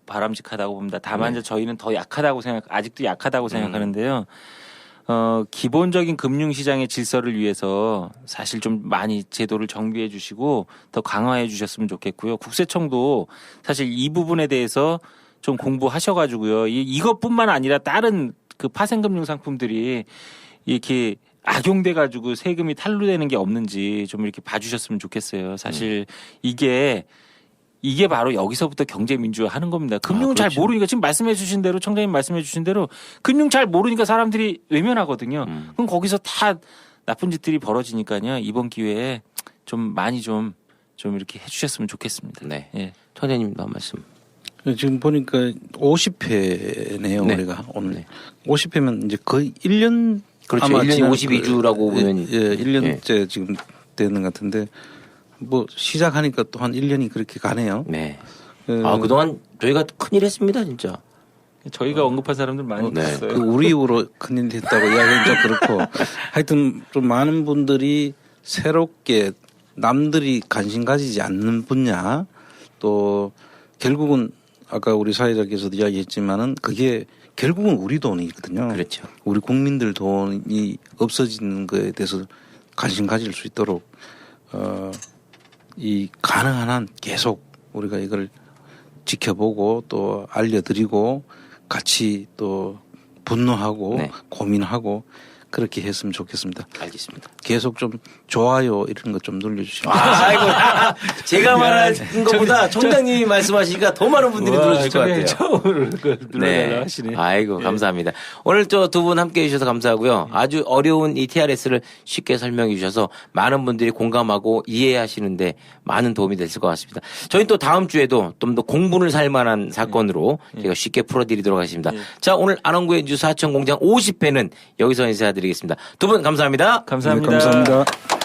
Speaker 2: 바람직하다고 봅니다. 다만 이제 저희는 더 아직도 약하다고 생각하는데요. 기본적인 금융시장의 질서를 위해서 사실 좀 많이 제도를 정비해 주시고 더 강화해 주셨으면 좋겠고요. 국세청도 사실 이 부분에 대해서 좀 공부하셔가지고요. 이것뿐만 아니라 다른 그 파생금융 상품들이 이렇게 악용돼가지고 세금이 탈루되는 게 없는지 좀 이렇게 봐주셨으면 좋겠어요. 사실 이게 바로 여기서부터 경제 민주화 하는 겁니다. 금융을 잘
Speaker 7: 그렇죠.
Speaker 2: 모르니까 지금 말씀해 주신 대로 청장님 말씀해 주신 대로 금융 잘 모르니까 사람들이 외면하거든요. 그럼 거기서 다 나쁜 짓들이 벌어지니까요. 이번 기회에 좀 많이 좀 이렇게 해주셨으면 좋겠습니다.
Speaker 7: 네.
Speaker 2: 예.
Speaker 7: 청장님도 한 말씀.
Speaker 8: 지금 보니까 50회네요,
Speaker 7: 네.
Speaker 8: 우리가 오늘.
Speaker 7: 네.
Speaker 8: 50회면 이제 거의 1년.
Speaker 7: 그렇죠.
Speaker 8: 아마
Speaker 7: 1년이
Speaker 8: 지난
Speaker 7: 52주라고 보면.
Speaker 8: 예, 1년째 지금 되는 것 같은데 뭐 시작하니까 또 한 1년이 그렇게 가네요.
Speaker 7: 네.
Speaker 8: 그
Speaker 7: 그동안 저희가 큰일 했습니다, 진짜.
Speaker 2: 저희가 언급한 사람들 많이
Speaker 7: 네.
Speaker 2: 있어요.
Speaker 8: 그 우리 입으로 큰일 했다고 이야기는 좀 그렇고 하여튼 좀 많은 분들이 새롭게 남들이 관심 가지지 않는 분야 또 결국은 아까 우리 사회자께서도 이야기했지만은 그게 결국은 우리 돈이거든요.
Speaker 7: 그렇죠.
Speaker 8: 우리 국민들 돈이 없어지는 거에 대해서 관심 가질 수 있도록 이 가능한 한 계속 우리가 이걸 지켜보고 또 알려드리고 같이 또 분노하고
Speaker 7: 네.
Speaker 8: 고민하고 그렇게 했으면 좋겠습니다.
Speaker 7: 알겠습니다.
Speaker 8: 계속 좀 좋아요 이런 것 좀 눌러주시면.
Speaker 7: 아이고, 제가 말한 것보다 총장님이 말씀하시니까 더 많은 분들이 눌러주실 것 같아요.
Speaker 2: 처음으로 그걸 눌러달라고 하시네.
Speaker 7: 아이고, 감사합니다. 오늘 저 두 분 함께 해주셔서 감사하고요. 아주 어려운 이 TRS를 쉽게 설명해 주셔서 많은 분들이 공감하고 이해하시는데 많은 도움이 됐을 것 같습니다. 저희 또 다음 주에도 좀 더 공분을 살 만한 사건으로 제가 쉽게 풀어드리도록 하겠습니다. 자, 오늘 안원구의 뉴스 하천공장 50회는 여기서 인사드리겠습니다. 두 분 감사합니다.
Speaker 2: 감사합니다.
Speaker 8: 네, 감사합니다.